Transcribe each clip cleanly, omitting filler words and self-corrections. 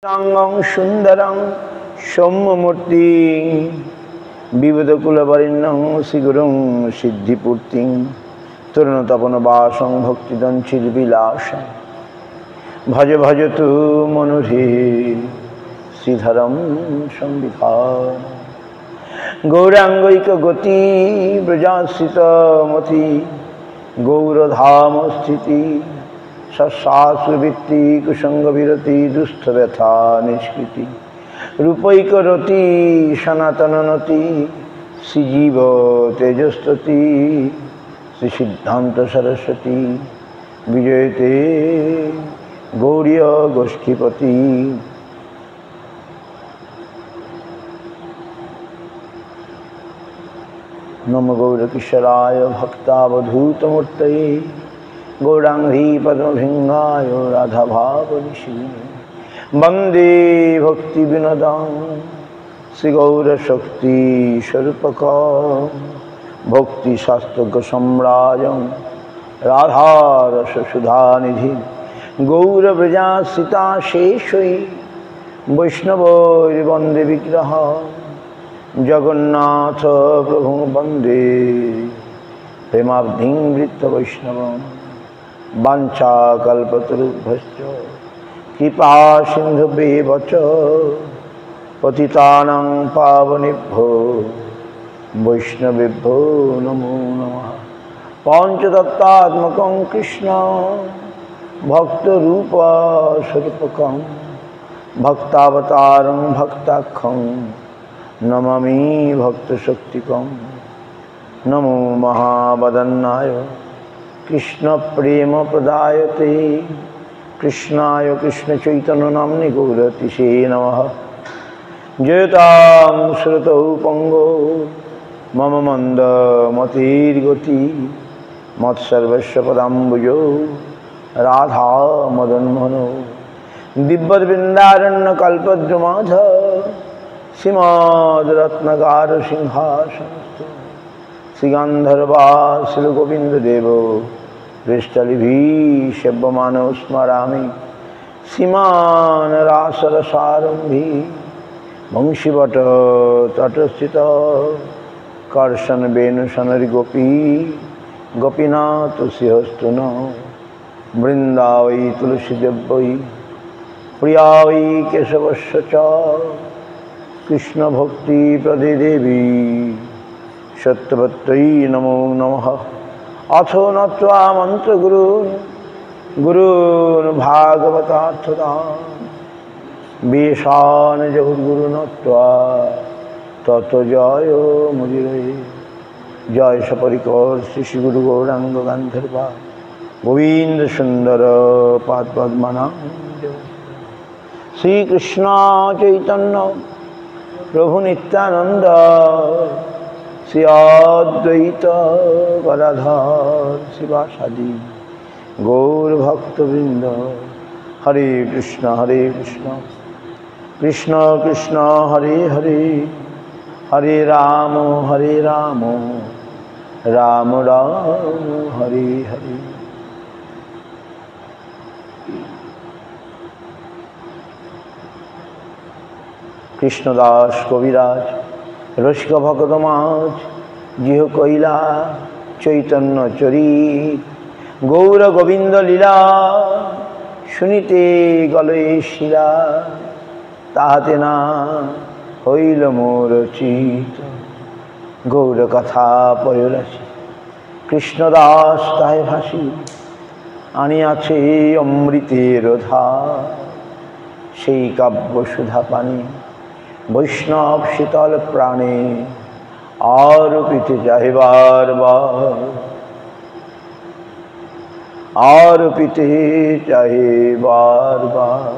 সাঙ্গং সুন্দরং সৌম্যমূর্তি বিবুধকুলবরিণ্যং শ্রীগুরুং সিদ্ধিপূর্তিং তরুণতপনবাসং ভক্তিদঞ্চির্বিলাসং ভজ ভজতু মনুরে শ্রীধরম সংবিধান গৌরাঙ্গৈক গতি ব্রজাশ্রিত মতি গৌরধাম স্থিতি সশাস্ত্রবৃত্তি কুসঙ্গ বিরতি দুস্থ ব্যথা নিষ্কৃতি রূপৈক রতি সনাতন নতি শ্রীজীব তেজস্তুতি শ্রী সিদ্ধান্ত সরস্বতী বিজয়তে গৌরীয় গোষ্ঠীপতি। নমো গৌরকিশোরায় ভক্তাবধূতমূর্তয়ে গৌরাঙ্গী পদ্মভৃঙ্গায় রাধাভাবনিশিনে বন্দে ভক্তি বিনোদং শ্রীগৌরশক্তি স্বরূপকং ভক্তি শাস্ত্রজ্ঞ সম্রাজং রাধারসসুধানিধি গৌরব্রজাশ্রিতা শেষৈ বৈষ্ণবৈর্বন্দে বিগ্রহ জগন্নাথ প্রভু বন্দে প্রেমাব্ধিং বৃত্ত বৈষ্ণবম বাঞ্ছাকল্পতরুভ্যশ্চ কৃপা সিন্ধুভ্যেব চ পতিতানাং পাবনেভ্যো বৈষ্ণবেভ্যো নমো নমঃ। পঞ্চতত্ত্বাত্মকং কৃষ্ণ ভক্তরূপ স্বরূপকং ভক্তাবতারং ভক্তাখ্যং নমামি ভক্তশক্তিকং। নমো মহাবদন্নায় কৃষ্ণ প্রেম প্রদায়তে কৃষ্ণায় কৃষ্ণ চৈতন্য নাম্নে গৌরতিষে নমঃ। জয়তাং শ্রুতৌ পঙ্গো মম মন্দ মতির্গতি মৎসর্বস্ব পদাম্বুজো রাধা মদনমোহন দিব্যবৃন্দারণ্য কল্পদ্রুমাধ শ্রীমদ রত্নগার সিংহাসনস্থ শ্রীগন্ধর্বাসুর গোবিন্দ দেব পৃষ্ঠলিভি সেব্যমানৌ স্মরামি সীমান রাসরসারম্ভি বংশীবট তটস্থিত কর্ষণ বেণুসনরি গোপী গোপীনাথ শ্রীহস্তুন বৃন্দা বৈ তুলসীদেব বৈ প্রিয়া বৈ কেশবস্য চ কৃষ্ণ ভক্তি প্রদে দেবী সত্যবত্যৈ নমো নমঃ। অথ নত্বা মন্ত্রগুরুন গুরুন ভাগবতার্থদান বেশান জগদ্গুরু নত্বা তত জয় মুদিরে। জয় সপরিকর শ্রী শ্রী গুরু গৌরাঙ্গ গান্ধর্বা গোবিন্দ সুন্দর পাদ পদ্মনাভ। শ্রীকৃষ্ণ চৈতন্য প্রভু নিত্যানন্দ শ্রী অদ্বৈত গদাধর শিবাসাদি গৌর ভক্তবৃন্দ। হরে কৃষ্ণ কৃষ্ণ কৃষ্ণ হরে হরে হরে রাম রাম রাম হরে হরে। কৃষ্ণদাস কবিরাজ রসিক ভক্ত মাঝ জিহ কৈলা চৈতন্য চরিত গৌর গোবিন্দ লীলা শুনিতে গলয়ে শিলা তাহাতে না হইল মোর চিত। গৌর কথা পয়রাশি কৃষ্ণদাস তাহে ভাসি আনিয়াছে অমৃতের ধার সেই কাব্য সুধা পানি বৈষ্ণব শীতল প্রাণে আরপিতে চাহিবার বার আরপিতে চাহিবার বার।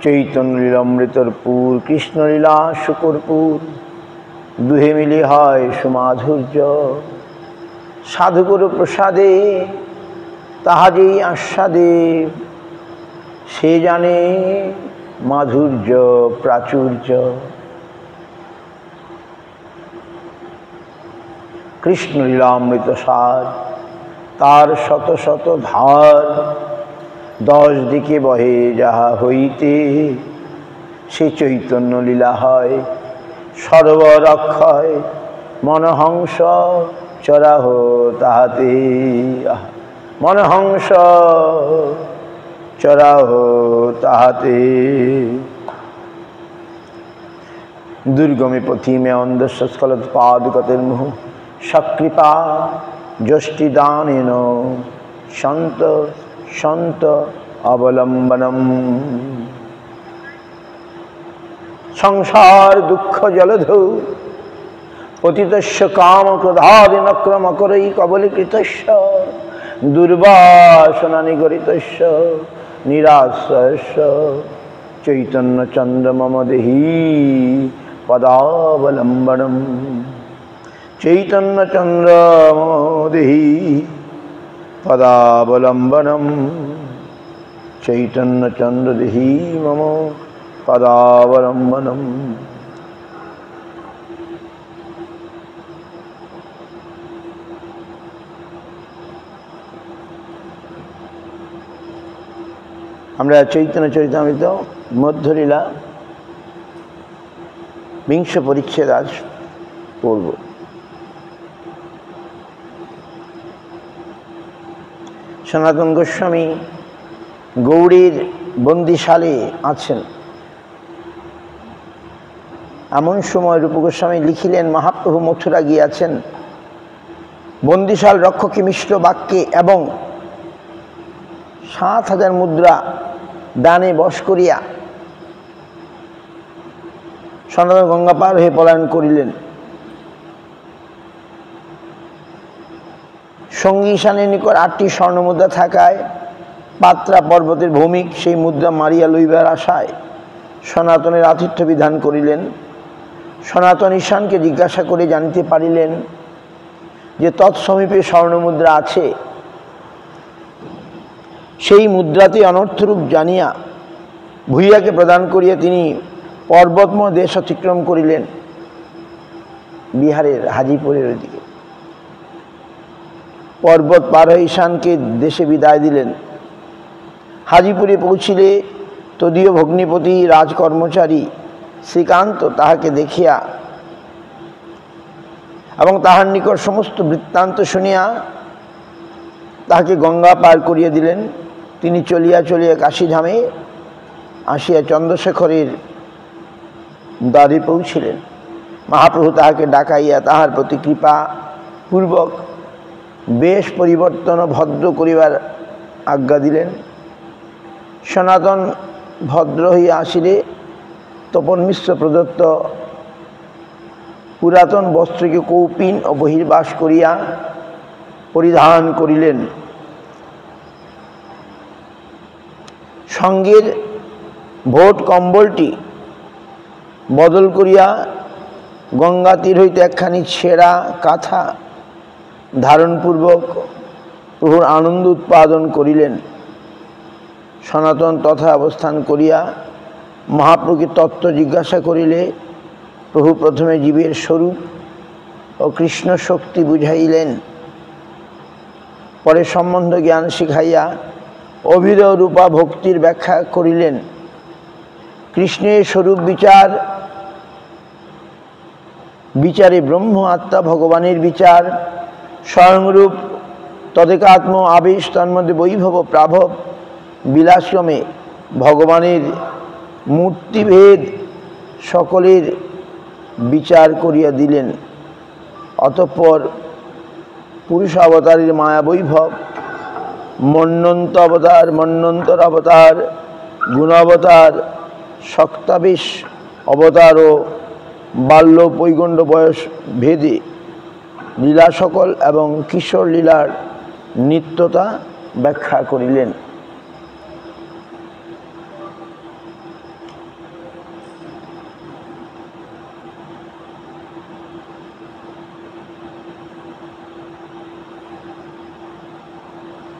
চৈতন্য লীলামৃতর পুর কৃষ্ণ লীলা শুকরপুর দুহে মিলি হয় সুমাধুর্য সাধুগুরু প্রসাদে তাহা যেই আস্বাদে সে জানে মাধুর্য প্রাচুর্য। কৃষ্ণ লীলামৃত সার, তার শত শত ধার 10 দিকে বহে যাহা হইতে, সে চৈতন্য লীলা হয় সরোবর অক্ষয়, মনহংস চরাহ তাহাতে। মনহংস চরাহ তাহাতে। দুর্গমে পথিমে অন্ধস্য স্খলৎ পাদুকতির্মুহ, সকৃপা যষ্টিদানেন সন্ত সন্ত অবলম্বনম। সংসার দুঃখ জলধৌ পতিতস্য কাম ক্রোধাদি নক্রম করৈ কবলীকৃতস্য, দুর্বাসনা নিগরিতস্য নিরাশ্রয়স্য, চৈতন্য চন্দ্র মম দেহি পদাবলম্বনম। চৈতন্য চন্দ্র মম দেহি পদাবলম্বনম। চৈতন্য চন্দ্র দেহি মম পদাবলম্বনম। আমরা চৈতন্য চরিতামৃত মধ্যলীলা বিংশ পরিচ্ছেদ আজ পড়ব। সনাতন গোস্বামী গৌড়ীর বন্দিশালে আছেন। এমন সময় রূপ গোস্বামী লিখিলেন, মহাপ্রভু মথুরা গিয়াছেন। বন্দিশাল রক্ষকে মিশ্র বাক্যে এবং 7,000 মুদ্রা দানে বশ করিয়া সনাতন গঙ্গা পার হয়ে পলায়ন করিলেন। সঙ্গী ঈশানের নিকট 8টি স্বর্ণ মুদ্রা থাকায় পাত্রা পর্বতের ভৌমিক সেই মুদ্রা মারিয়া লইবার আশায় সনাতনের আতিথ্য বিধান করিলেন। সনাতন ঈশানকে জিজ্ঞাসা করে জানিতে পারিলেন যে তৎসমীপে স্বর্ণ মুদ্রা আছে। সেই মুদ্রাতে অনর্থরূপ জানিয়া ভূইয়াকে প্রদান করিয়া তিনি পর্বতময় দেশ অতিক্রম করিলেন বিহারের হাজিপুরের দিকে। পর্বত পার হয়ে ঈশানকে দেশে বিদায় দিলেন। হাজিপুরে পৌঁছিলে তদীয় ভগ্নিপতি রাজকর্মচারী শ্রীকান্ত তাহাকে দেখিয়া এবং তাহার নিকট সমস্ত বৃত্তান্ত শুনিয়া তাহাকে গঙ্গা পার করিয়া দিলেন। তিনি চলিয়া চলিয়া কাশীধামে আসিয়া চন্দ্রশেখরের দ্বারে পৌঁছিলেন। মহাপ্রভু তাহাকে ডাকাইয়া তাহার প্রতি কৃপা পূর্বক বেশ পরিবর্তন ভদ্র করিবার আজ্ঞা দিলেন। সনাতন ভদ্র হইয়া আসিলে তপন মিশ্র প্রদত্ত পুরাতন বস্ত্রকে কৌপিন ও বহির্বাস করিয়া পরিধান করিলেন। সঙ্গের ভোট কম্বলটি বদল করিয়া গঙ্গা তীর হইতে একখানি ছেঁড়া কাঁথা ধারণপূর্বক প্রভুর আনন্দ উৎপাদন করিলেন। সনাতন তথা অবস্থান করিয়া মহাপ্রভুকে তত্ত্ব জিজ্ঞাসা করিলে প্রভু প্রথমে জীবের স্বরূপ ও কৃষ্ণ শক্তি বুঝাইলেন, পরে সম্বন্ধ জ্ঞান শিখাইয়া অভিধেয় রূপা ভক্তির ব্যাখ্যা করিলেন। কৃষ্ণের স্বরূপ বিচারে ব্রহ্ম আত্মা ভগবানের বিচার, স্বয়ংরূপ তদেকাত্ম আবেশ তন্মধ্যে বৈভব প্রাভব বিলাসক্রমে ভগবানের মূর্তিভেদ সকলের বিচার করিয়া দিলেন। অতঃপর পুরুষ অবতারের মায়া বৈভব, মন্বন্তর অবতার, গুণাবতার, শক্তাবেশ অবতার ও বাল্য পৈগণ্ড বয়স ভেদে লীলা সকল এবং কিশোর লীলার নিত্যতা ব্যাখ্যা করিলেন।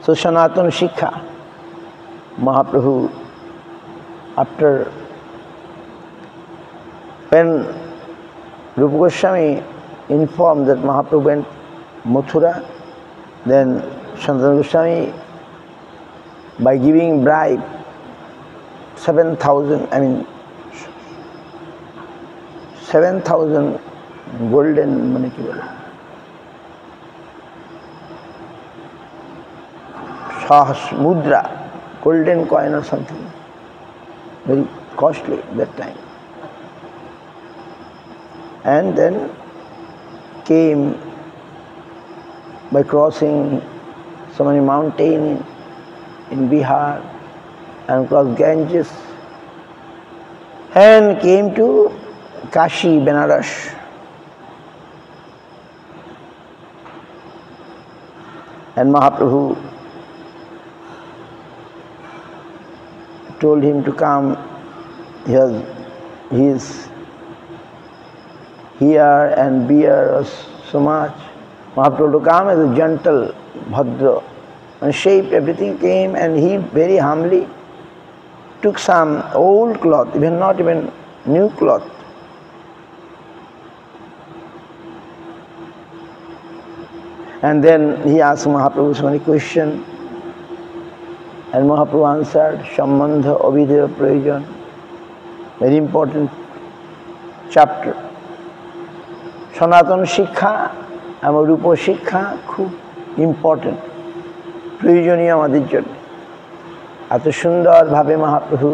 So Sanatana Shikha, Mahaprabhu, when Rupa Goswami informed that Mahaprabhu went Mathura. Then Sanatana Goswami, by giving bribe 7,000 golden money Sahas mudra, golden coin or something, very costly that time. And then came by crossing so many mountains in Bihar and crossed Ganges and came to Kashi, Benares. And Mahaprabhu told him to come. He is here and beer was so much. Mahaprabhu to come as a gentle Bhadra and shaped everything, came, and he very humbly took some old cloth, not even new cloth. And then he asked Mahaprabhu so many questions, and Mahaprabhu answered, Sambandha Abhidhaya Prayojan. Very important chapter. Sanatana Shikha এবং রূপ শিক্ষা খুব important, প্রয়োজনীয় আমাদের জন্য। এত সুন্দরভাবে মহাপ্রভু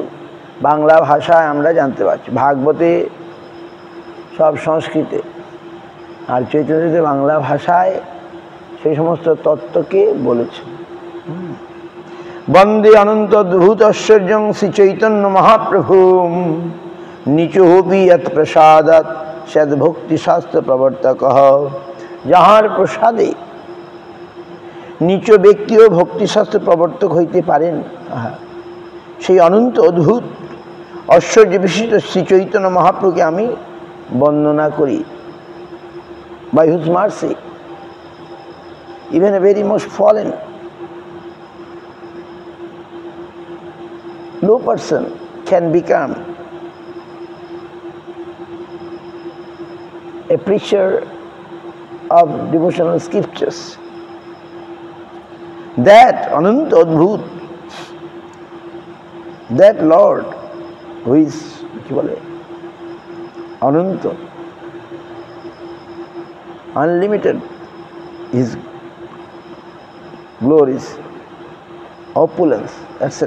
বাংলা ভাষায় আমরা জানতে পারছি। ভাগবতে সব সংস্কৃতে, আর চৈতন্যতে বাংলা ভাষায় সেই সমস্ত তত্ত্বকে বলেছে। বন্দে অনন্ত অদ্ভুত ঐশ্বর্যং শ্রী চৈতন্য মহাপ্রভু নিচোপি যৎ প্রসাদাৎ সদ ভক্তি শাস্ত্র প্রবর্তক। যাহার প্রসাদে নিচ ব্যক্তিও ভক্তিশাস্ত্র প্রবর্তক হইতে পারেন, সেই অনন্ত অদ্ভুত ঐশ্বর্য বিশিষ্ট শ্রী চৈতন্য মহাপ্রভুকে আমি বন্দনা করি। By whose mercy even a very most fallen low person can become a preacher of devotional scriptures. That Ananta Adbhut, that Lord who is Ananta, unlimited, his glories, opulence, etc.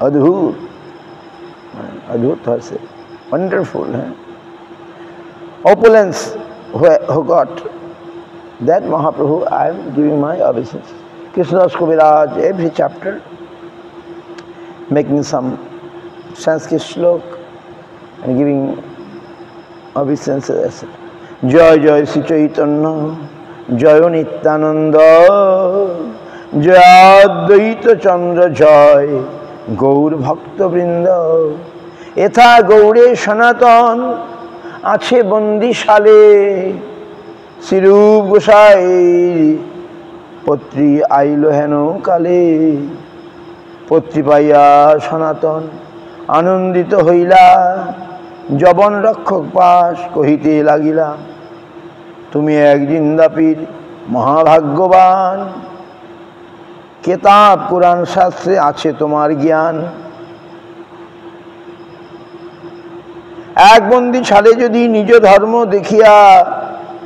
Adbhut, Adbhut, wonderful, opulence. Who got that Mahaprabhu, I am giving my obeisance. Krishnadas Kaviraj, every chapter making some Sanskrit slok and giving obeisances, etc. Jai Jai Sri Chaitanya, Jaya Nityananda, Jaya Advaita Chandra, Jai Gaur Bhakta Vrinda. Etha Gaure Sanatan আছে বন্দিশালে, শ্রীরূপ গোসাই পত্রী আইল হেন কালে। পত্রী পাইয়া সনাতন আনন্দিত হইলা, যবন রক্ষক পাশ কহিতে লাগিলা। তুমি এক জিন্দাপীর মহাভাগ্যবান, কেতাব কোরআন শাস্ত্রে আছে তোমার জ্ঞান। এক বন্দী ছাড়ে যদি নিজ ধর্ম দেখিয়া,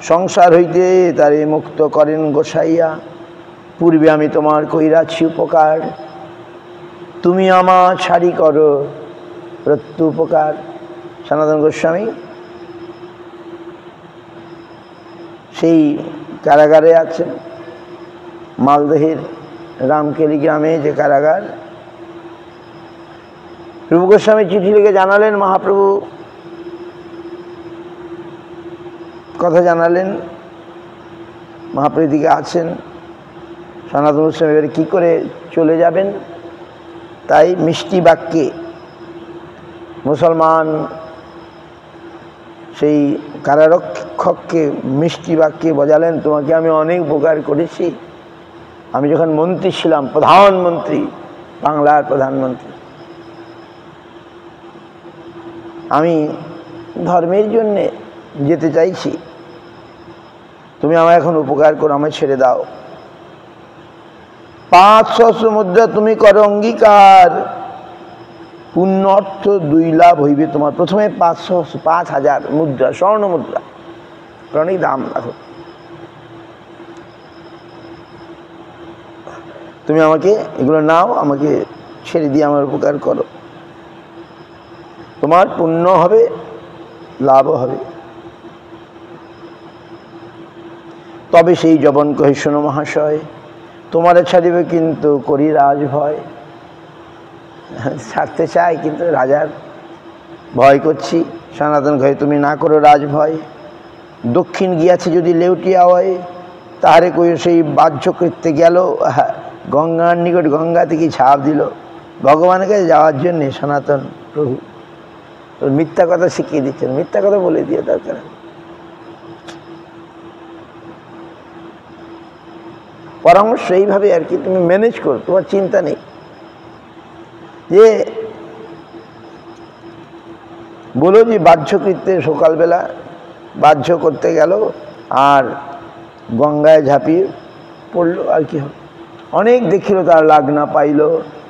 সংসার হইতে তারে মুক্ত করেন গোসাইয়া। পূর্বে আমি তোমার কইরাছি উপকার, তুমি আমার ছাড়ি করো প্রত্যুপকার। সনাতন গোস্বামী সেই কারাগারে আছেন, মালদহের রামকেলি গ্রামে যে কারাগার। রূপ গোস্বামী চিঠি লিখে জানালেন, মহাপ্রভু কথা জানালেন, মহাপ্রভু দিকে আছেন। সনাতন গোস্বামী এবারে কী করে চলে যাবেন, তাই মিষ্টি বাক্যে মুসলমান সেই কারারক্ষককে মিষ্টি বাক্যে বোঝালেন, তোমাকে আমি অনেক উপকার করেছি। আমি যখন মন্ত্রী ছিলাম, প্রধানমন্ত্রী, বাংলার প্রধানমন্ত্রী, আমি ধর্মের জন্যে যেতে চাইছি, তুমি আমায় এখন উপকার করো, আমায় ছেড়ে দাও। 5 সহস্র মুদ্রা তুমি করো অঙ্গীকার, পুণ্য অর্থ 2 লাভ হইবে তোমার। প্রথমে 5,000 মুদ্রা, স্বর্ণ মুদ্রা, অনেক দাম রাখো। তুমি আমাকে এগুলো নাও, আমাকে ছেড়ে দিয়ে আমার উপকার করো, তোমার পুণ্য হবে, লাভও হবে। তবে সেই যবন কহে, শোনো মহাশয়, তোমারে ছাড়িবে কিন্তু করি রাজ ভয়। ছাড়তে চাই কিন্তু রাজার ভয় করছি। সনাতন কহে, তুমি না করো রাজ ভয়। দক্ষিণ গিয়াছে যদি লেউটিয়া হয়, তাহারে কই সেই বাহ্য কৃত্যে গেল, গঙ্গার নিকট গঙ্গা থেকে ঝাঁপ দিল। ভগবানের কাছে যাওয়ার জন্যে সনাতন প্রভু মিথ্যা কথা শিখিয়ে দিচ্ছেন, মিথ্যা কথা বলে দিয়ে দরকার। পরামর্শ এইভাবে আর কি, তুমি ম্যানেজ করো, তোমার চিন্তা নেই। যে বলো যে বাহ্যকৃত্যে সকালবেলা বাহ্য করতে গেল আর গঙ্গায় ঝাঁপিয়ে পড়লো, আর কি হবে। অনেক দেখিল তার লাগ না পাইল,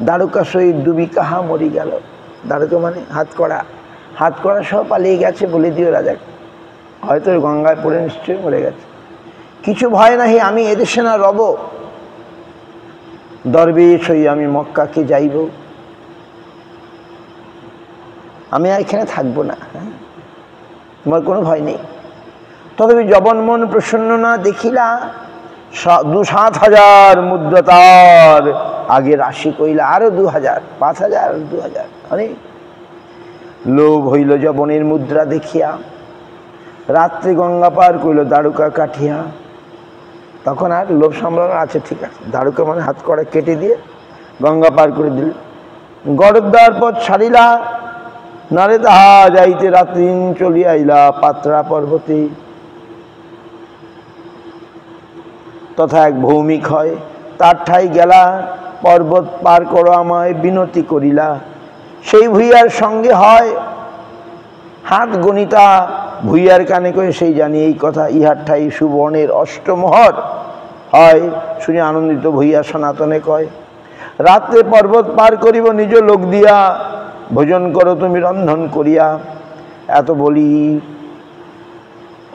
দ্বারকা সহিত ডুবি কাহা মরি গেল। দ্বারকা মানে হাত কড়া সব পালিয়ে গেছে বলে দিও রাজাকে, হয়তো গঙ্গায় পড়ে নিশ্চয়ই মরে গেছে। কিছু ভয় নাহি, আমি এদেশে না রব, দরবেশ হই আমি মক্কাকে যাইব। আমি এখানে থাকবো না, হ্যাঁ, তোমার কোনো ভয় নেই। তথাপি যবন মন প্রসন্ন না দেখিলা, 7,000 মুদ্রা তার আগে রাশি কইলা, আরো 2,000, 5,000, 2,000, অনেক। লোভ হইল যবনের মুদ্রা দেখিয়া, রাত্রে গঙ্গা পার কইল দ্বারকা কাঠিয়া। তখন আর লোভ সামলানো আছে, ঠিক আছে, দ্বারকা মানে হাত কড়া কেটে দিয়ে গঙ্গা পার করে দিল। গড়দ্বার পথ ছাড়িলা, নারে তাহা যাইতে রাত্রিন চলিয়া আইলা পাত্রা পর্বতে। তথা এক ভৌমিক হয়, তার ঠাই গেলা, পর্বত পার করো আমায় বিনতি করিলা। সেই ভুইয়ার সঙ্গে হয় হাত গণিতা, ভুইয়ার কানে কয়ে সেই জানি এই কথা, ইহার ঠাই সুবর্ণের অষ্টমোহর হয়। শুনে আনন্দিত ভুইয়া সনাতনে কয়, রাত্রে পর্বত পার করিব নিজ লোক দিয়া, ভোজন করো তুমি রন্ধন করিয়া। এত বলি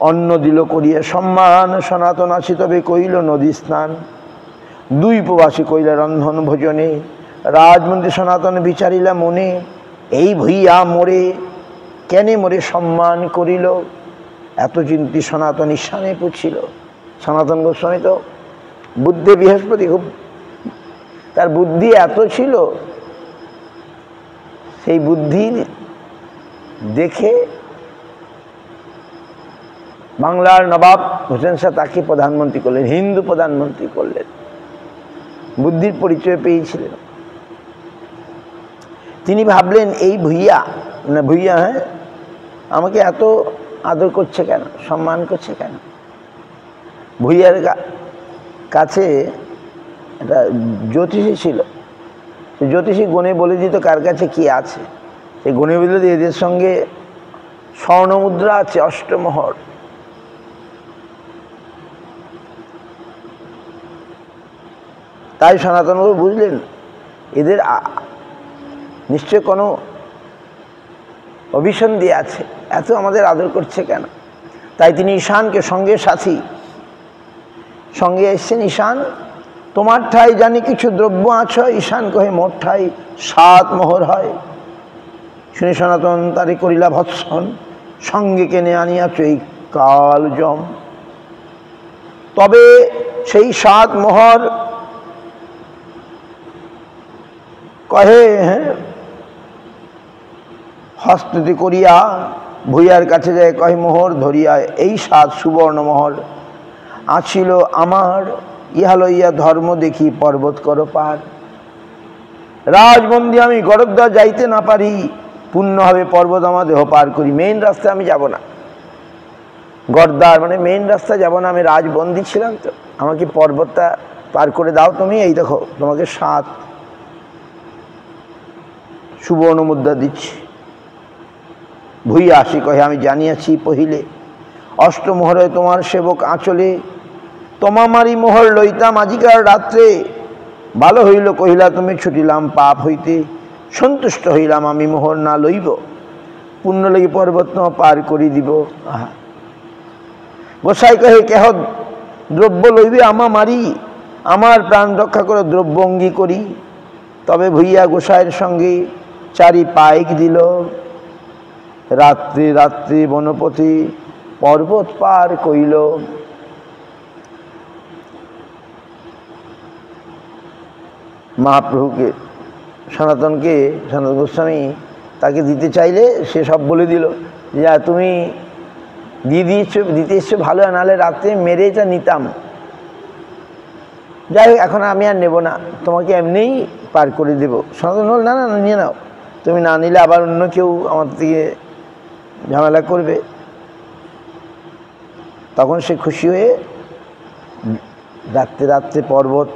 অন্ন দিল করিয়া সম্মান, সনাতন আসি তবে কইল নদী স্নান। 2 উপবাসী কইলা রন্ধন ভোজনে, রাজমন্ত্রী সনাতন বিচারিলা মনে। এই ভুইয়া মোরে কেনে মোরে সম্মান করিল, এত চিন্তি সনাতন ঈশানে পুছিল। সনাতন গোস্বামী তো বুদ্ধে বৃহস্পতি, খুব তার বুদ্ধি এত ছিল, সেই বুদ্ধি দেখে বাংলার নবাব হোসেন শাহ তাকে প্রধানমন্ত্রী করলেন, হিন্দু প্রধানমন্ত্রী করলেন। বুদ্ধির পরিচয় পেয়েছিলেন। তিনি ভাবলেন এই ভুইয়া না ভুইয়া, হ্যাঁ, আমাকে এত আদর করছে কেন, সম্মান করছে কেন। ভুইয়ার কাছে একটা জ্যোতিষী ছিল, জ্যোতিষী গণে বলে দিত কার কাছে কি আছে। সেই গণে বলে দিয়ে এদের সঙ্গে স্বর্ণমুদ্রা আছে অষ্টমোহর। তাই সনাতনবাবু বুঝলেন এদের নিশ্চয় কোনো অভিসন্ধি আছে, এত আমাদের আদর করছে কেন। তাই তিনি ঈশানকে সঙ্গে সাথী সঙ্গে এসছেন। ঈশান, তোমার ঠাই জানি কিছু দ্রব্য আছো। ঈশান কহে মোর ঠাই 7 মোহর হয়। শুনে সনাতন তারে করিলা ভৎসন, সঙ্গে কেনে আনিয়াছ এই কাল জম। তবে সেই 7 মোহর কহে, হ্যাঁ, হস্তটি করিয়া ভুইয়ার কাছে যায়, কহে মোহর ধরিয়া এই 7 সুবর্ণ মোহর আছিল আমার, ইহা লইয়া ধর্ম দেখি পর্বত করো পার। রাজবন্দি আমি গড়দ্বার যাইতে না পারি, পুণ্য হবে পর্বত আমার দেহ পার করি। মেইন রাস্তায় আমি যাব না, গড়দ্বার মানে মেইন রাস্তা যাব না, আমি রাজবন্দি ছিলাম, তো আমাকে পর্বতটা পার করে দাও তুমি। এই দেখো তোমাকে 7 সুবর্ণ মুদ্রা দিচ্ছি। ভুইয়া আসি কহে আমি জানিয়াছি পহিলে, অষ্টমোহরে তোমার সেবক আঁচলে, তোমা মারি মোহর লইতাম আজিকার রাত্রে। ভালো হইল কহিলা তুমি ছুটিলাম পাপ হইতে, সন্তুষ্ট হইলাম আমি মোহর না লইব, পুণ্য লাগি পর্বত পার করি দিব। আহা, গোসাই কহে কেহ দ্রব্য লইবে আমা মারি, আমার প্রাণ রক্ষা করে দ্রব্য অঙ্গী করি। তবে ভুইয়া গোসাইয়ের সঙ্গে চারি পাইক দিল, রাত্রি রাত্রি বনপতি পর্বত পার কইল। মহাপ্রভুকে সনাতনকে, সনাতন গোস্বামী তাকে দিতে চাইলে সে সব বলে দিল যে তুমি দিতে এসছো ভালো, নাহলে রাত্রে মেরে এটা নিতাম। যাই হোক এখন আমি আর নেব না, তোমাকে এমনিই পার করে দেব। সনাতন বল না না নিয়ে নাও, তুমি না নিলে আবার অন্য কেউ আমার থেকে ঝামেলা করবে। তখন সে খুশি হয়ে রাত্রে রাত্রে পর্বত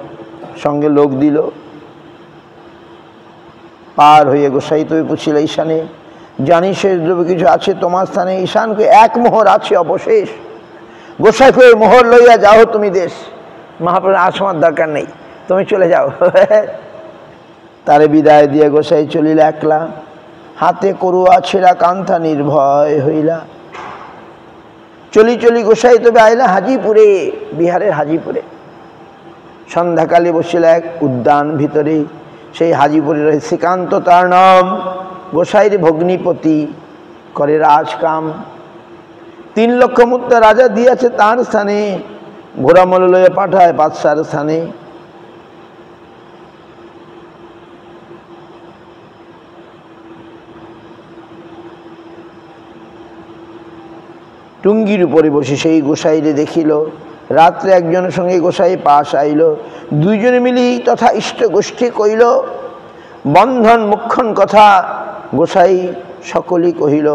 সঙ্গে লোক দিল, পার হয়ে গোসাই তুমি পুছিল ঈশানে, জানি শেষ দ্রব্য কিছু আছে তোমার স্থানে, ঈশানকে এক মোহর আছে অবশেষ, গোসাইকে মোহর লইয়া যাও তুমি দেশ। মহাপ্রভু আর সময় দরকার নেই, তুমি চলে যাও। তারে বিদায় দিয়ে গোসাই চলিলা একলা, হাতে করুয়া ছেঁড়া কান্থা নির্ভয় হইলা। চলি চলি গোসাই তবে আইলা হাজিপুরে, বিহারের হাজিপুরে। সন্ধ্যাকালে বসিল এক উদ্যান ভিতরে, সেই হাজিপুরে রয়ে শ্রীকান্ত তার নাম, গোসাইর ভগ্নিপতি করে রাজকাম। 3 লক্ষ মুদ্রা রাজা দিয়াছে তার স্থানে, ঘোড়ামল লয়ে পাঠায় বাদশার স্থানে। টুঙ্গির উপরে বসে সেই গোসাইরে দেখিল, রাত্রে একজনের সঙ্গে গোসাই পাশ আইল, দুইজনে মিলি তথা ইষ্ট গোষ্ঠী কইল, বন্ধন মুখ্যন কথা গোসাই সকলই কহিল।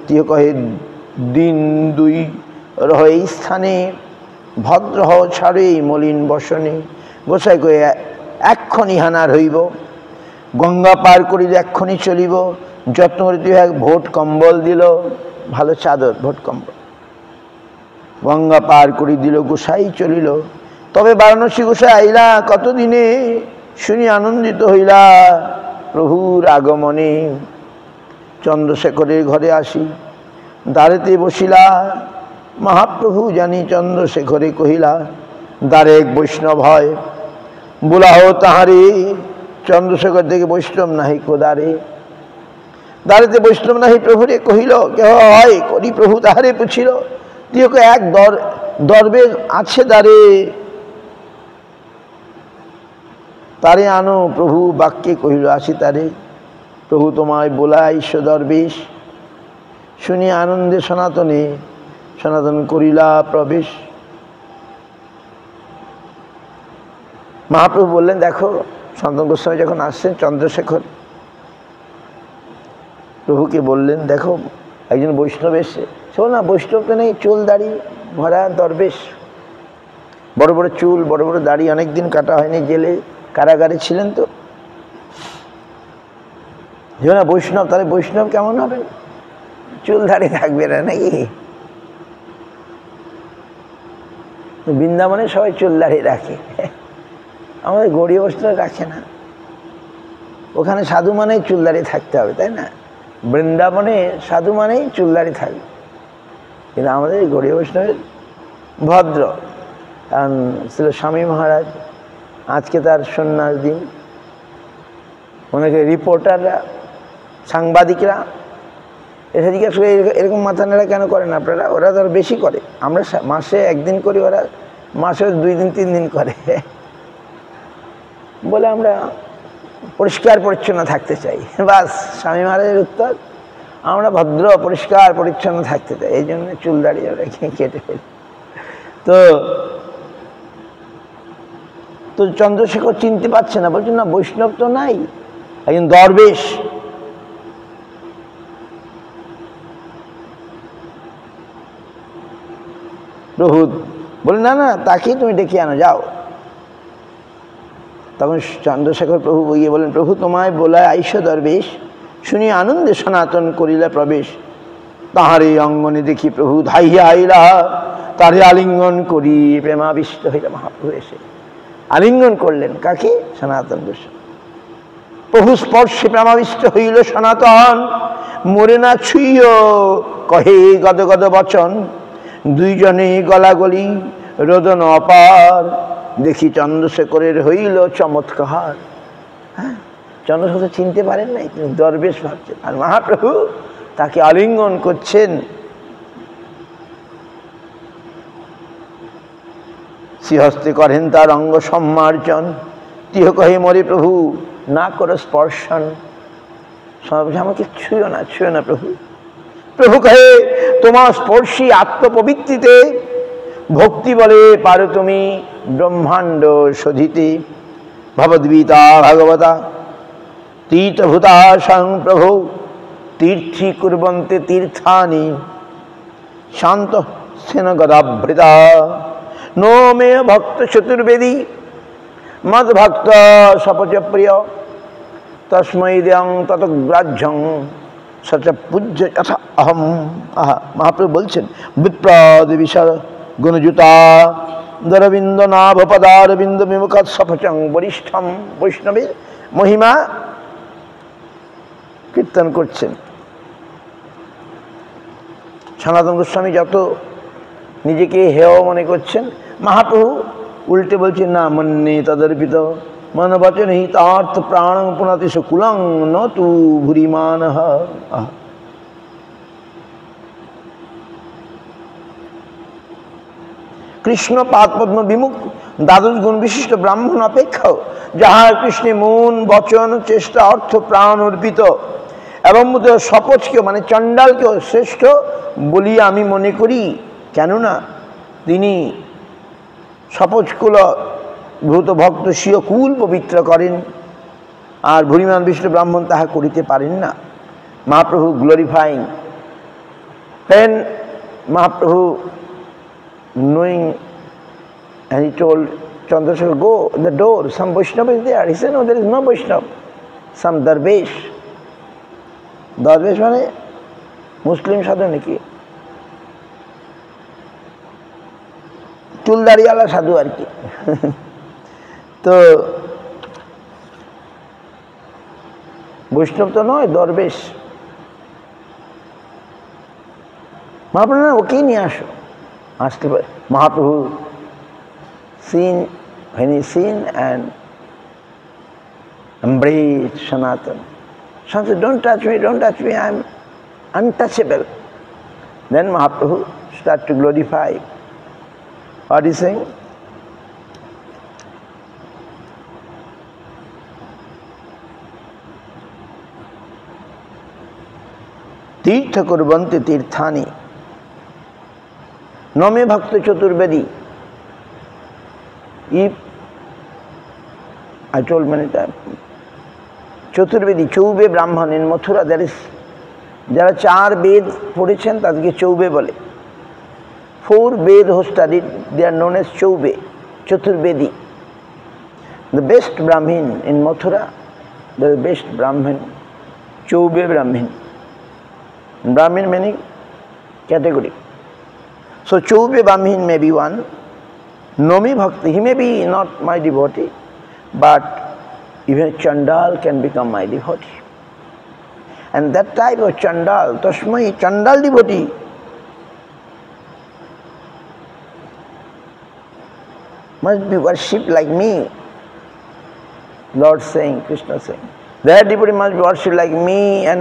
তিয় কহে দিন 2 রহ এই স্থানে, ভদ্র হও ছাড়ে এই মলিন বসনে। গোসাই কহে এক্ষণি হানার হইব, গঙ্গা পার করিলে এক্ষণি চলিব। যত্ন করে তুই এক ভোট কম্বল দিল, ভালো চাদর ভোট কম্বল, গঙ্গা পার করি দিল, গোসাই চলিল। তবে বারাণসী গোসাই আইলা কতদিনে, শুনি আনন্দিত হইলা প্রভুর আগমনে। চন্দ্রশেখরের ঘরে আসি দ্বারেতে বসিলা, মহাপ্রভু জানি চন্দ্রশেখরে কহিলা, দ্বারে এক বৈষ্ণব হয় বুলাহ তাহারে। চন্দ্রশেখর দেখে বৈষ্ণব নাহি কোদারে, দ্বারেতে বৈষ্ণব নাহি প্রভুরে কহিল, কেহ হয় করি প্রভু তাহারে পুছিল। তিয় এক দরবে আছে দ্বারে, তারে আনো প্রভু বাক্যে কহিল আসি তারে। প্রভু তোমায় বোলাইশ দরবেশ, শুনি আনন্দে সনাতনে সনাতন করিলা প্রবেশ। মহাপ্রভু বললেন দেখো সনাতন গোস্বামী যখন আসছেন, চন্দ্রশেখর প্রভুকে বললেন দেখো একজন বৈষ্ণব এসছে। শোনো না, বৈষ্ণব তো নেই, চুল দাড়ি ভরা দরবেশ, বড় বড় চুল, বড় বড় দাড়ি, অনেকদিন কাটা হয়নি, জেলে কারাগারে ছিলেন তো। যে না বৈষ্ণব, তাহলে বৈষ্ণব কেমন হবে, চুল দাড়ি থাকবে না নাকি? বৃন্দাবনে সবাই চুল দাড়ি রাখে, আমাদের গৌড়ীয় বৈষ্ণব রাখে না। ওখানে সাধু মানেই চুল দাড়ি থাকতে হবে, তাই না? বৃন্দাবনে সাধু মানেই চুল দাড়ি থাকবে, কিন্তু আমাদের গৌড়ীয় বৈষ্ণবের ভদ্র। কারণ ছিল স্বামী মহারাজ, আজকে তার সন্ন্যাস দিন। অনেকে রিপোর্টাররা, সাংবাদিকরা এসে জিজ্ঞাসা করে এরকম মাথা নেড়া কেন করেন আপনারা? ওরা তো বেশি করে, আমরা মাসে 1 দিন করি, ওরা মাসে 2 দিন 3 দিন করে। বলে আমরা পরিষ্কার পরিচ্ছন্ন থাকতে চাই। বাস স্বামী মহারাজের উত্তর, আমরা ভদ্র পরিষ্কার পরিচ্ছন্ন থাকতে চাই, এই জন্য চুল দাঁড়িয়ে রেখে কেটে ফেলি। তো চন্দ্রশেখর চিনতে পারছে না, বলছে না বৈষ্ণব তো নাই, একজন দরবেশ। প্রভু বলে না না, তাকেই তুমি ডেকে আনো, যাও। তখন চন্দ্রশেখর প্রভু গিয়ে বলেন, প্রভু তোমায় বলায় আইস দরবেশ, শুনি আনন্দে সনাতন করিলা প্রবেশ। তাহারে অঙ্গনে দেখি প্রভু ধাইয়া আইলা, তারে আলিঙ্গন করি প্রেমাবিষ্ট হইলা। মহাপ্রভু এসে আলিঙ্গন করলেন কাকে? সনাতন গোস্বামী। প্রভু স্পর্শে প্রেমাবিষ্ট হইল সনাতন, মরে না ছুঁয় কহে গদ গদ বচন, দুইজনে গলাগলি রোদন অপার, দেখি চন্দ্রশেখরের হইল চমৎকার। হ্যাঁ, চন্দ্রশেখর চিনতে পারেন নাই, তিনি দরবেশ ভাবছেন, আর মহাপ্রভু তাকে আলিঙ্গন করছেন। শ্রীহস্তে করেন তার অঙ্গ সম্মার্জন, তিহ কহে মরে প্রভু না করো স্পর্শন। আমাকে ছুঁয় না, ছুঁয় না প্রভু। প্রভু কহে তোমার স্পর্শী আত্মপবিত্রিতে, ভক্তি বলে পারো তুমি ব্রহ্মাণ্ড শোধিতে। ভবদ্গীতা ভাগবতা তীর্থভূতা স্বয়ং প্রভু, তীর্থী কুর্বন্তে তীর্থানি, শান্ত সেন গদাভৃতা। নো মে ভক্ত চতুর্বেদী, মদ ভক্ত সপচ প্রিয়, তস্মৈ দেয়ং ততগ্রাহ্যং সচ পূজ্য যথা অহম। মহাপ্রভু বলছেন বিপ্রদ বিশাল গুণযুতা, দরবিন্দ নাভ পদারবিন্দ বিমুখৎ সপচং বরিষ্ঠম। বৈষ্ণবের মহিমা কীর্তন করছেন। সনাতন গোস্বামী যত নিজেকে হেয় মনে করছেন, মহাপ্রভু উল্টে বলছেন না, মন্যে তদর্পিত মন বচন হিতার্থ প্রাণ পুনাতি সুকুলং ন তু ভুরিমান। কৃষ্ণ পাদপদ্ম বিমুখ দ্বাদশ গুণ বিশিষ্ট ব্রাহ্মণ অপেক্ষাও, যাহার কৃষ্ণে মন বচন চেষ্টা অর্থ প্রাণ অর্পিত, এবং সপচকেও মানে চণ্ডালকেও শ্রেষ্ঠ বলিয়া আমি মনে করি। কেননা তিনি সপচকুল ভূত ভক্ত স্বীয় কুল পবিত্র করেন, আর ভূরিমান বিষ্ণু ব্রাহ্মণ তাহা করিতে পারেন না। মহাপ্রভু গ্লোরিফাইং দেন Mahaprabhu knowing, and he told Chandrasekhar, go in the door, some Vaishnava is there. He said, no, there is no Vaishnava, some Darvesh. Darvesh মানে মুসলিম সাধু নাকি, চুলদারিওয়ালা সাধু আর কি। তো বৈষ্ণব তো নয়, দরবেশ। মহাপ্রভু না, ওকেই নিয়ে আসো। আসতে পারে Mahaprabhu seen, when he seen and embraced Sanatan. Sanatan said, don't touch me, don't touch me, I am untouchable. Then Mahaprabhu started to glorify. What is he saying? Tirtha kurbanti tirthani, নমে ভক্ত Chaturvedi. If I told many times, Chaturvedi Choubey ব্রাহ্মণ in Mathura, যারা 4 বেদ পড়েছেন তাদেরকে চৌবে বলে। 4 বেদ who studied, they are known as Choubey, Chaturvedi. The best Brahmin in Mathura, the best Brahmin, Choubey Brahmin. Brahmin meaning category. So Chaube Brahmin may be one. Nomi Bhakti, he may be not my devotee, but even Chandal can become my devotee. And that type of Chandal, Tasmai, Chandal devotee, must be worshipped like me. Lord saying, Krishna saying, that devotee must be worshipped like me, and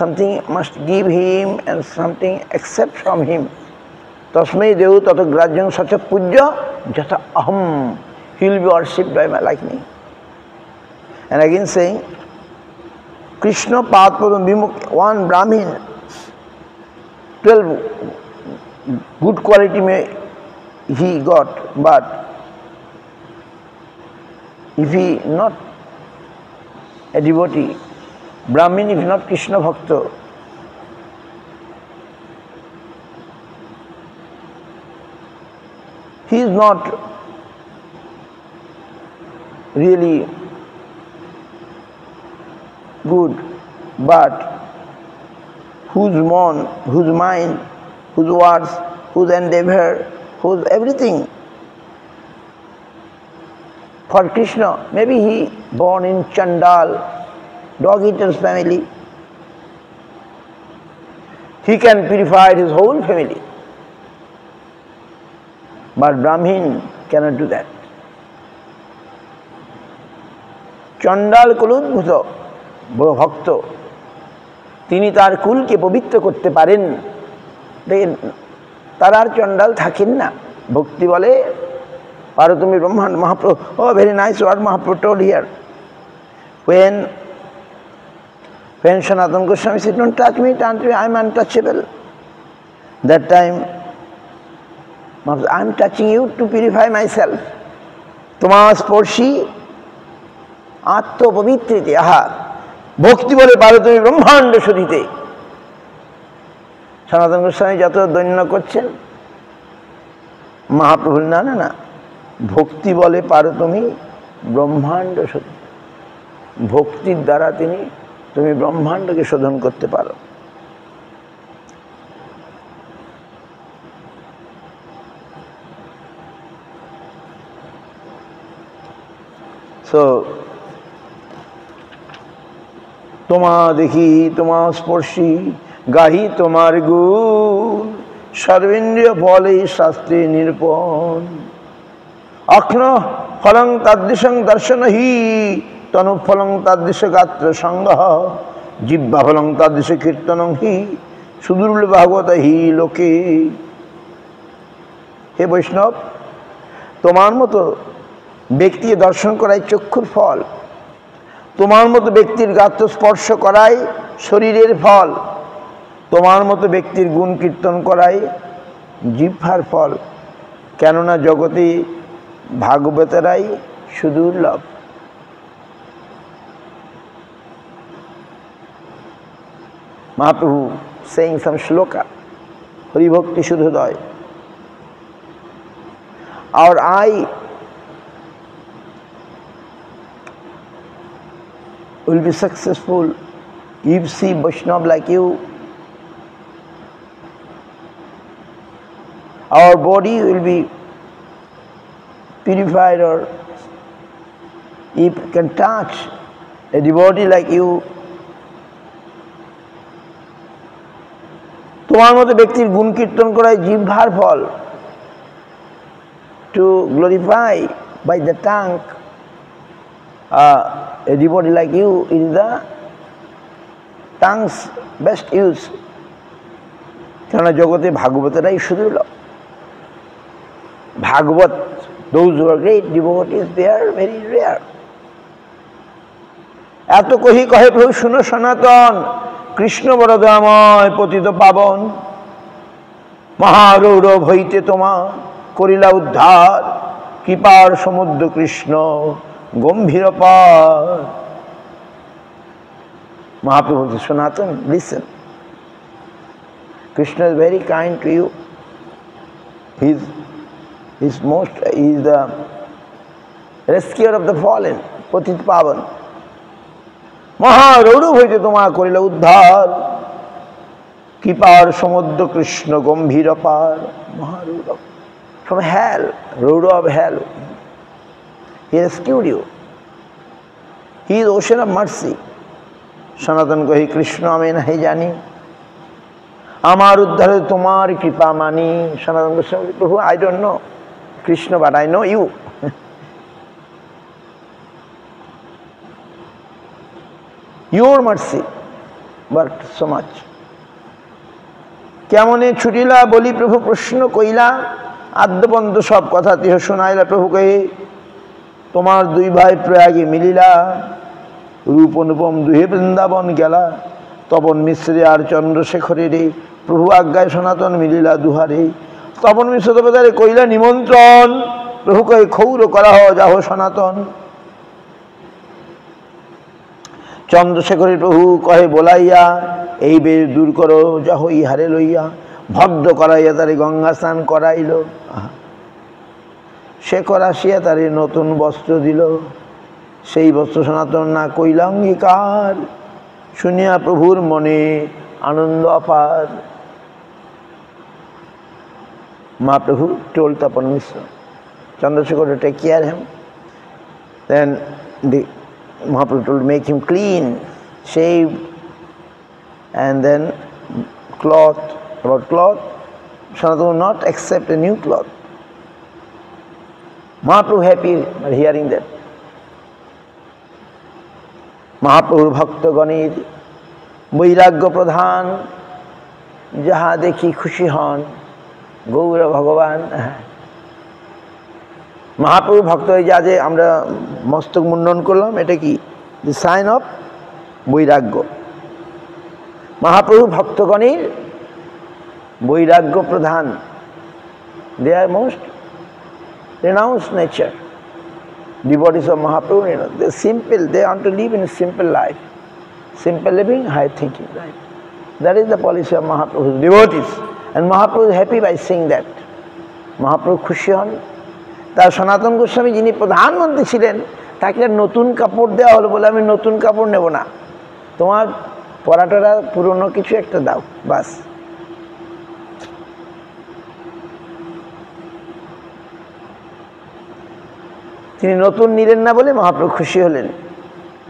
something must give him and something accept from him. Tasmai Devu Tata Grajyang Sacha Pujya Jata Aham. He will be worshipped by like me. And again saying, Krishna Padpadam Vimukh, one Brahmin, 12 good quality may he got, but if he not a devotee, Brahmin, if not Krishna Bhakta, he is not really good, but whose mind, whose words, whose endeavor, whose everything for Krishna. Maybe he born in Chandal, dog eater's family. He can purify his whole family. But Brahmin cannot do that. চণ্ডাল কুলোদ্ভূত বড় ভক্ত, তিনি তার কুলকে পবিত্র করতে পারেন। তারা আর চণ্ডাল থাকেন না। ভক্তি বলে পারতমি ব্রহ্মাণ্ড। Mahaprabhu, oh very nice what Mahaprabhu told here. When Sanatana Goswami said, don't touch me, I am untouchable. That time, I am touching you to purify myself. তোমার স্পর্শী আত্মপবিত্রিতে, আহা ভক্তি বলে পারতমি ব্রহ্মাণ্ড শোধিতে। সনাতন গোস্বামী যত দৈন্য করছেন, মহাপ্রভু না না না, ভক্তি বলে পারতমি ব্রহ্মাণ্ড শোধিতে। ভক্তির দ্বারা তুমি ব্রহ্মাণ্ডকে শোধন করতে পারো। সো তোমা দেখি তোমা স্পর্শী গাহি তোমার গুণ, সর্বেন্দ্রিয় ফলে শাস্ত্রে নিরূপণ। অক্ন ফলং তাদৃশং দর্শন হি, তনু ফলং তাদৃশ গাত্র সংগ্রহ, জিহ্বা ফলং তাদৃশ কীর্তনং হি, সুদুর্ল ভাগবত হি লোকে। হে বৈষ্ণব, তোমার মতো ব্যক্তিকে দর্শন করাই চক্ষুর ফল, তোমার মতো ব্যক্তির গাত্র স্পর্শ করাই শরীরের ফল, তোমার মতো ব্যক্তির গুণ কীর্তন করাই জিহ্বার ফল। কেননা জগতে ভাগবতেরাই সুদুর্লভ। Mahaprabhu saying some shloka, Hari Bhakti Shuddhodaya. Our eye will be successful if you see Vaishnava like you. Our body will be purified, or if you can touch a devotee like you. তোমার মতো ব্যক্তির গুণ কীর্তন করাই জিহ্বার ফল। To glorify by the tongue a devotee like you is the tongue's best use. কেননা জগতে ভাগবতেরাই সুদুর্লভ। ভাগবত, those who are great devotees, they are very rare. এত কহি কহে প্রভু শুনো সনাতন, কৃষ্ণ বড় দয়াময় পতিত পাবন। মহারৌরব হইতে তোমা করিলা উদ্ধার, কৃপার সমুদ্র কৃষ্ণ গম্ভীর পার। Mahaprabhu says, Sanatan, listen. Krishna is very kind to you. He is the rescuer of the fallen, Patit Pavan. মহারৌরব হইতে তোমা করিল উদ্ধার, কৃপার সমুদ্র কৃষ্ণ গম্ভীর পার। মহারৌরব, from hell, Rauda of hell. He rescued you. He is ocean of mercy. সনাতন কহি কৃষ্ণ আমি নাহি জানি, আমার উদ্ধারে তোমার কৃপা মানি। সনাতন গোস্বামী, প্রভু I don't know Krishna, but I know you. Your mercy worked so much. কেমনে ছুটিলা বলি প্রভু প্রশ্ন কইলা, আদ্যপন্ত সব কথা তিহ শোনাইলা। প্রভু কহে তোমার দুই ভাই প্রয়াগে মিলিলা, রূপ অনুপম দুহে বৃন্দাবন গেলা। তপন মিশ্রে আর চন্দ্রশেখরে রে, প্রভু আজ্ঞায় সনাতন মিলিলা দুহারে। তপন মিশ্র তপদারে কইলা নিমন্ত্রণ, প্রভু কহে ক্ষৌর করা হ যাহ সনাতন। চন্দ্রশেখরের প্রভু কহে বলাইয়া, এই বেশ দূর করো যাহ ইহারে লইয়া। ভদ্র করাইয়া তারে গঙ্গা স্নান করাইল, শেখর আসিয়া তারে নতুন বস্ত্র দিল। সেই বস্ত্র সনাতন না কইলা অঙ্গীকার, শুনিয়া প্রভুর মনে Ananda apar. Mahaprabhu told Tapan Mishra, Chandrasekhar to take care of him. Then Mahaprabhu told make him clean, shave, and then cloth. About cloth, Sanatana will not accept a new cloth. Mahaprabhu happy by hearing that. Mahaprabhu Bhakta Ganir, Vairagya Pradhan, Jaha dekhi khushi hon, Gaura Bhagavan. Mahaprabhu Bhakta যা যে আমরা মস্তক মুন্ডন করলাম এটা কি? The sign of বৈরাগ্য। মহাপ্রভু ভক্তগণের বৈরাগ্য প্রধান। They are most renounced nature. Devotees of Mahaprabhu, they are simple, they want to live in a simple life. Simple living, high thinking life. That is the policy of Mahaprabhu's devotees. And Mahaprabhu is happy by seeing that. Mahaprabhu খুশি হন। তার সনাতন গোস্বামী যিনি প্রধানমন্ত্রী ছিলেন তাকে নতুন কাপড় দেওয়া হলো বলে আমি নতুন কাপড় নেব না, তোমার পরাটারা পুরনো কিছু একটা দাও, বাস। তিনি নতুন নিলেন না বলে মহাপ্রভু খুশি হলেন।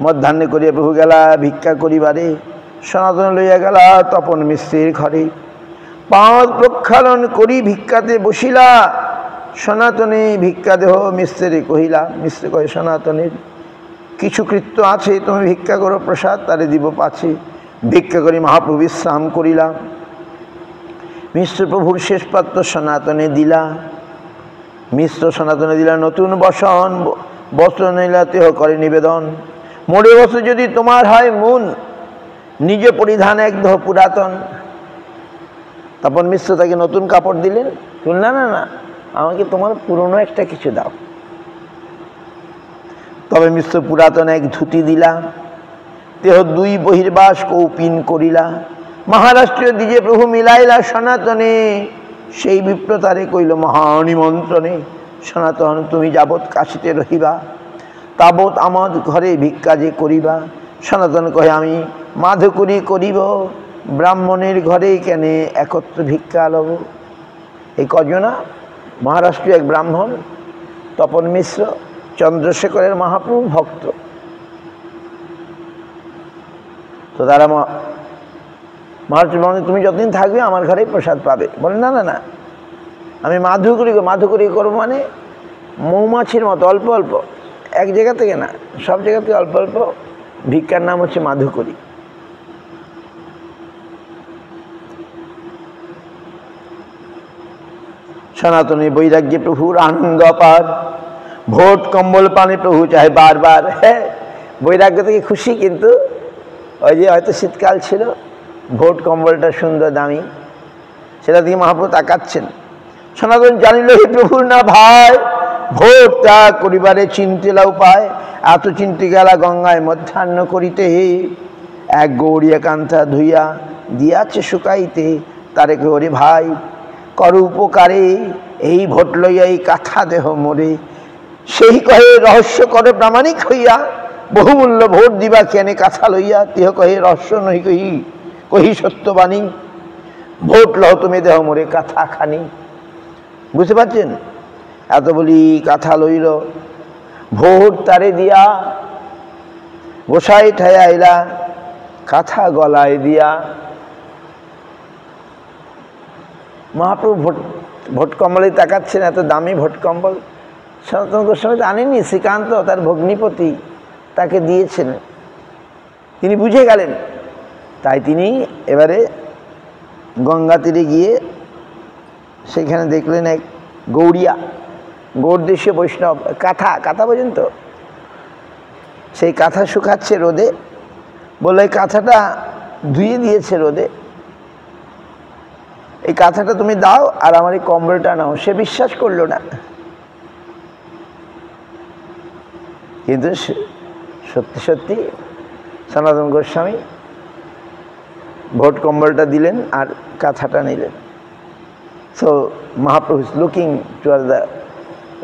মধ্যাহ্নে করিয়া প্রভু গেলা ভিক্ষা করিবারে, সনাতন লইয়া গেলা তপন মিশ্রের ঘরে। পাঁচ প্রক্ষালন করি ভিক্ষাতে বসিলা, সনাতনে ভিক্ষা দেহ মিশ্রে কহিলা। মিশ্র কহে সনাতনের কিছু কৃত্য আছে, তুমি ভিক্ষা করো প্রসাদ তারে দিব পাছে। ভিক্ষা করি মহাপ্রভু বিশ্রাম করিলা, মিশ্র প্রভুর শেষ পাত্র সনাতনে দিলা। মিশ্র সনাতনে দিলা নতুন বসন, বস্ত্র নইলা তেহ করে নিবেদন। মোড়ে বস্ত্র যদি তোমার হয় মন, নিজ পরিধান এক দেহ পুরাতন। তখন মিশ্র তাকে নতুন কাপড় দিলেন, না না না, আমাকে তোমার পুরনো একটা কিছু দাও। তবে মিশ্র পুরাতন এক ধুতি দিলা, দেহ দুই বহির্বাস কৌপিন করিলা। মহারাষ্ট্রীয় দিজে প্রভু মিলাইলা সনাতনে, সেই বিপ্রতারে কইল মহানিমন্ত্রণে। সনাতন তুমি যাবৎ কাশিতে রহিবা, তাবৎ আমার ঘরে ভিক্ষা যে করিবা। সনাতন কহে আমি মাধুকরী করিব, ব্রাহ্মণের ঘরে কেনে একত্র ভিক্ষা লব। এই কজনা মহারাষ্ট্রীয় এক ব্রাহ্মণ, তপন মিশ্র, চন্দ্রশেখরের মহাপ্রভু ভক্ত। তো তারা মহারাষ্ট্র বলেন তুমি যতদিন থাকবে আমার ঘরেই প্রসাদ পাবে। বলেন না না না, আমি মাধুকরী করবো মানে মৌমাছির মতো অল্প অল্প, এক জায়গা থেকে না, সব জায়গা থেকে অল্প অল্প। ভিক্ষার নাম হচ্ছে মাধুকরী। সনাতনী বৈরাগ্যে প্রভুর আনন্দ অপার, ভোট কম্বল পানে প্রভু চাহে বারবার। হ্যাঁ, বৈরাগ্য থেকে খুশি, কিন্তু ওই যে হয়তো শীতকাল ছিল, ভোট কম্বলটা সুন্দর দামি, সেটা থেকে মহাপ্রভু তাকাচ্ছেন। সনাতন জানিল হে প্রভুর না ভাই, ভোট ত্যাগ করিবারে চিন্তিলা উপায়। এত চিন্তি গেলা গঙ্গায় মধ্যাহ্ন করিতে, এক গৌরিয়া কান্থা ধুইয়া দিয়াছে শুকাইতে। তারে করি ভাই কর উপকারে, এই ভোট লইয়া এই কাঁথা দেহ মোরে। সেই কহে রহস্য করে প্রামাণিক হইয়া, বহুমূল্য ভোট দিবা কেনে কাঁথা লইয়া। তিহ কহে রহস্য নহি কহি সত্যবাণী, ভোট লহ তুমি দেহ মোরে কাঁথা খানি। বুঝতে পারছেন? এত বলি কাঁথা লইল, ভোট তারে দিয়া গোসাই ঠায়া আইলা, কাঁথা গলায় দিয়া। মহাপ্রভু ভোট কম্বলে তাকাচ্ছেন, এত দামি ভোট কম্বল। সনাতন গোস্বামী আনেনি, শ্রীকান্ত তার ভগ্নিপতি তাকে দিয়েছেন, তিনি বুঝে গেলেন। তাই তিনি এবারে গঙ্গা তীরে গিয়ে সেখানে দেখলেন এক গৌড়িয়া, গৌড়দেশীয় বৈষ্ণব, কাঁথা বোঝেন তো, সেই কাঁথা শুকাচ্ছে রোদে। বলে এই কাঁথাটা ধুয়ে দিয়েছে রোদে, এই কাঁথাটা তুমি দাও আর আমার এই কম্বলটা নাও। সে বিশ্বাস করলো না, কিন্তু সত্যি সত্যি সনাতন গোস্বামী ভোট কম্বলটা দিলেন আর কাঁথাটা নিলেন। So Mahaprabhu is looking toward the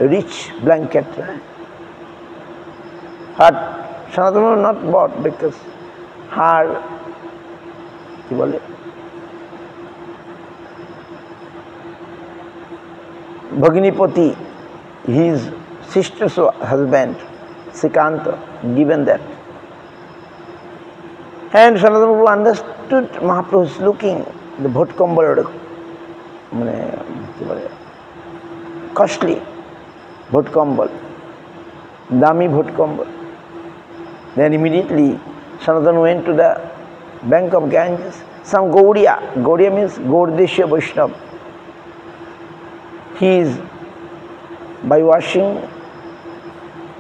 rich blanket. But Sanatana not bought because her কি বলে Bhaginipati, his sister's husband, Sikanta, given that. And Sanatana Prabhu understood Mahaprabhu's looking, the bhot kambal, costly bhot kambal, dami bhot kambal. Then immediately Sanatana went to the bank of Ganges. Some Gaudiya, Gaudiya means Gaudesha Vaishnava. He is, by washing,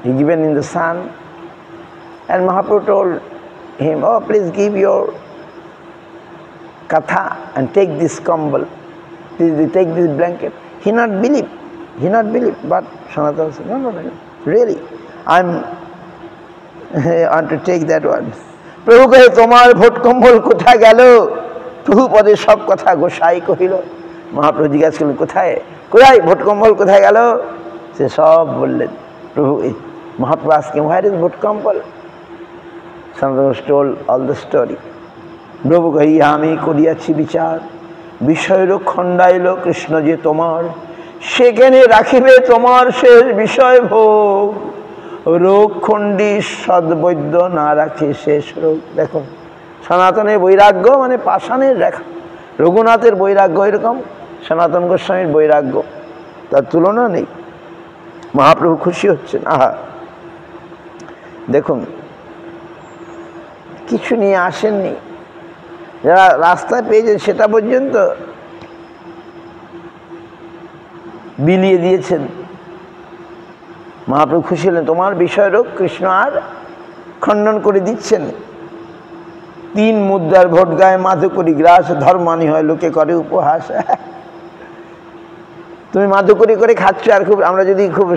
he given in the sun, and Mahaprabhu told him, oh, please give your katha and take this kambal, please take this blanket. He not believe, but Sanatana said, no, really, I want to take that one. প্রভু কহে তোমার vote কম্বল কোথায় গেল? প্রভু পদে সব কথা গোসাই কহিল। মহাপ্রভু জিজ্ঞাসা করলেন কোথায় কোথায় ভোট কম্বল কোথায় গেল? সে সব বললেন। প্রভু মহাপ্রভু আজকে where is ভোট কম্বল? Sanatana told all the story. প্রভু কহি আমি করিয়াছি বিচার, বিষয়ের খণ্ডাইল কৃষ্ণ যে তোমার, সেখানে রাখিবে তোমার শেষ বিষয় ভোগ। রোগ খণ্ডী সদ্বৈদ্য না রাখে শেষ রোগ। দেখো সনাতনের বৈরাগ্য মানে পাষাণের রেখা, রঘুনাথের বৈরাগ্য এরকম, সনাতন গোস্বামীর বৈরাগ্য তার তুলনা নেই। মহাপ্রভু খুশি হচ্ছেন। আহা দেখুন, কিছু নিয়ে আসেননি, যারা রাস্তায় পেয়েছেন সেটা পর্যন্ত বিলিয়ে দিয়েছেন। মহাপ্রভু খুশি হলেন, তোমার বিষয়রূপ কৃষ্ণ আর খণ্ডন করে দিচ্ছেন। 3 মুদ্রার ভোট গায়ে মাধুকরী গ্রাস, ধর্মানি হয় লোকে করে উপহাস। তুমি মাধুকরী করে খাচ্ছ, আর খুব আমরা যদি খুব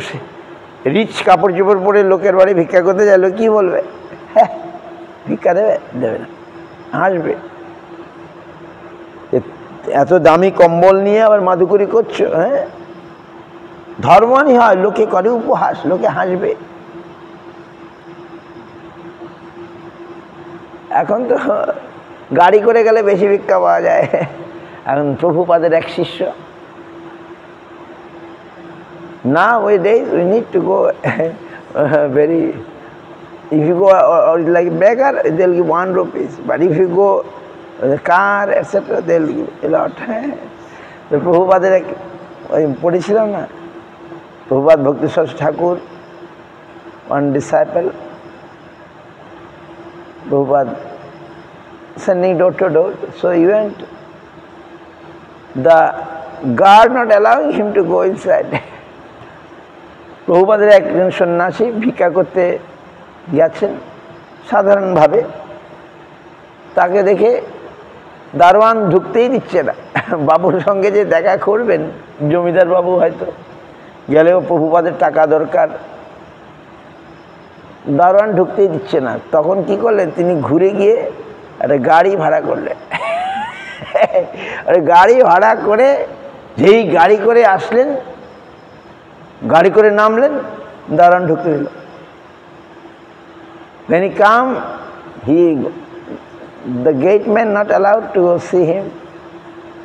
রিচ কাপড় চোপড় পরে লোকের বাড়ি ভিক্ষা করতে যাইলো কি বলবে? হ্যাঁ, ভিক্ষা দেবে? দেবে না, হাসবে। এত দামি কম্বল নিয়ে আবার মাধুকরী করছো? হ্যাঁ, ধর্মানি হয় লোকে করে উপহাস, লোকে হাসবে। এখন তো গাড়ি করে গেলে বেশি ভিক্ষা পাওয়া যায়। এখন প্রভুপাদের এক শিষ্য, nowadays we need to go very, if you go like beggar they'll give 1 rupee, but if you go the car etc they'll give a lot. তো প্রভুপাদের এক ওই পড়েছিলাম না, প্রভুপাদ ভক্তি সরস্বতী ঠাকুর, one disciple, Prabhupada sending door to door, so he went, the guard not allowing him to go inside. প্রভুপাদের একজন সন্ন্যাসী ভিক্ষা করতে গেছেন সাধারণভাবে, তাকে দেখে দারোয়ান ঢুকতেই দিচ্ছে না। বাবুর সঙ্গে যে দেখা করবেন, জমিদার বাবু হয়তো গেলেও প্রভুপাদের টাকা দরকার, দারোয়ান ঢুকতেই দিচ্ছে না। তখন কি করলেন, তিনি ঘুরে গিয়ে একটা গাড়ি ভাড়া করলেন। গাড়ি ভাড়া করে যেই গাড়ি করে আসলেন, গাড়ি করে নামলেন, দারোয়ান ঢুকতে দিল। When he come, the gate man not allowed to see him,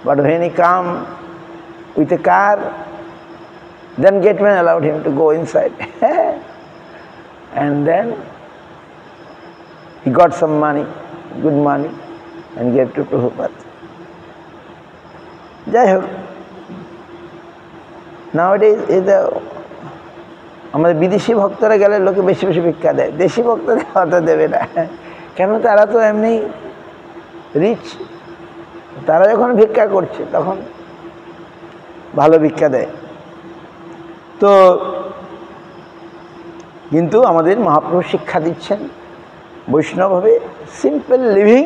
but when he come with a car, then gate man allowed him to go inside. And then he got some money, good money, and gave to Prabhupada. যাই হোক, nowadays আমাদের বিদেশি ভক্তরা গেলে লোকে বেশি বেশি ভিক্ষা দেয়, দেশি ভক্তরা হয়তো দেবে না। কেন, তারা তো এমনি রিচ, তারা যখন ভিক্ষা করছে তখন ভালো ভিক্ষা দেয়। তো কিন্তু আমাদের মহাপ্রভু শিক্ষা দিচ্ছেন বৈষ্ণব হবে সিম্পল লিভিং,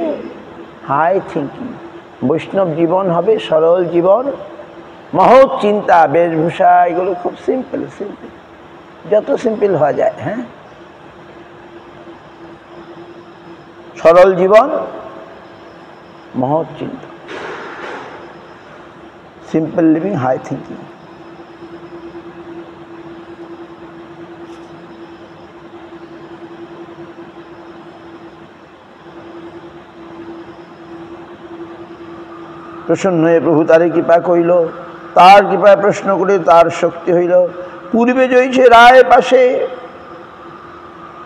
হাই থিঙ্কিং। বৈষ্ণব জীবন হবে সরল জীবন, মহৎ চিন্তা, বেশভূষা এগুলো খুব সিম্পল, সিম্পল, যত সিম্পল হওয়া যায়। হ্যাঁ, সরল জীবন, মহৎ চিন্তা, সিম্পল লিভিং, হাই থিঙ্কিং। প্রসন্ন হয়ে প্রভু তারে কৃপা কইল, তার কৃপায় প্রশ্ন করে তার শক্তি হইল। পূর্বে জয়ছে রায় পাশে,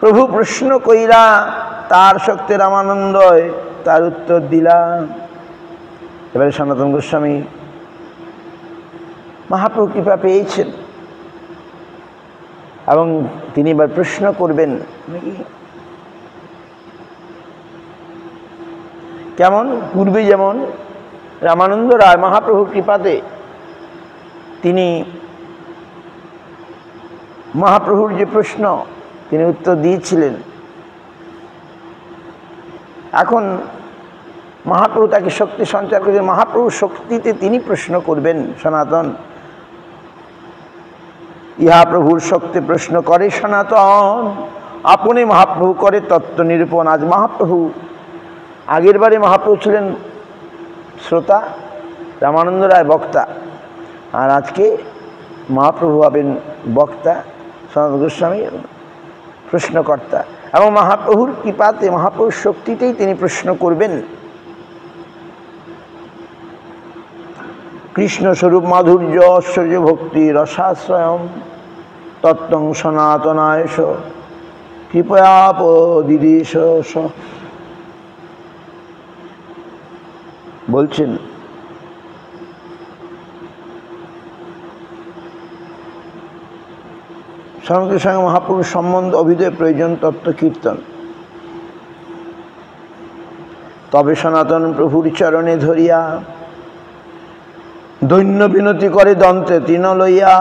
প্রভু প্রশ্ন কইরা তার শক্তি রামানন্দয় তার উত্তর দিলা। এবারে সনাতন গোস্বামী মহাপ্রভু কৃপা পেয়েছেন এবং তিনি এবার প্রশ্ন করবেন নাকি কেমন? পূর্বে যেমন রামানন্দ রায় মহাপ্রভুর কৃপাতে তিনি মহাপ্রভুর যে প্রশ্ন তিনি উত্তর দিয়েছিলেন, এখন মহাপ্রভু তাকে শক্তি সঞ্চার করেছেন। মহাপ্রভুর শক্তিতে তিনি প্রশ্ন করবেন। সনাতন ইহা প্রভুর শক্তি প্রশ্ন করে সনাতন, আপনি মহাপ্রভু করে তত্ত্ব নিরূপণ। আজ মহাপ্রভু, আগের বারে মহাপ্রভু ছিলেন শ্রোতা, রামানন্দ রায় বক্তা, আর আজকে মহাপ্রভু হবেন বক্তা, সনাতন গোস্বামী প্রশ্নকর্তা। এবং মহাপ্রভুর কৃপাতে মহাপ্রভুর শক্তিতেই তিনি প্রশ্ন করবেন। কৃষ্ণস্বরূপ মাধুর্য ঐশ্বর্য ভক্তি রসাশ্রয়ম তত্ত্বং সনাতনায়শ কৃপয়াপদিদেশ বলছেন। সঙ্গে সঙ্গে মহাপুরুষ সম্বন্ধ অভিধেয় প্রয়োজন তত্ত্ব কীর্তন। তবে সনাতন প্রভুর চরণে ধরিয়া দৈন্য বিনতি করে দন্তে তৃণ লইয়া,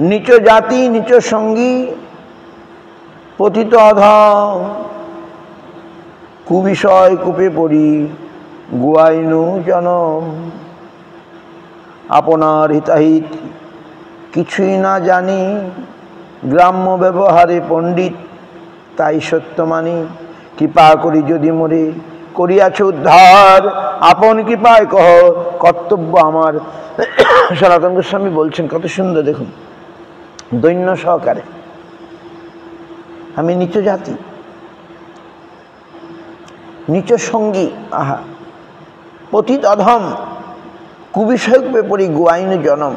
নিচ জাতি নিচ সঙ্গী পতিত অধম কুবিষয় কূপে পড়ি গুয়াইনু জনম। আপনার হিতাহিত কিছুই না জানি, গ্রাম্য ব্যবহারে পণ্ডিত তাই সত্য মানি। কৃপা করি যদি মোরে করিয়াছ উদ্ধার, আপন কৃপায় কহ কর্তব্য আমার। সনাতন গোস্বামী বলছেন, কত সুন্দর দেখুন, দৈন্য সহকারে। আমি নিচ জাতি নিচ সঙ্গী, আহা পতিত অধম কুবিষয় কূপে পড়ি গুয়াইন জনম।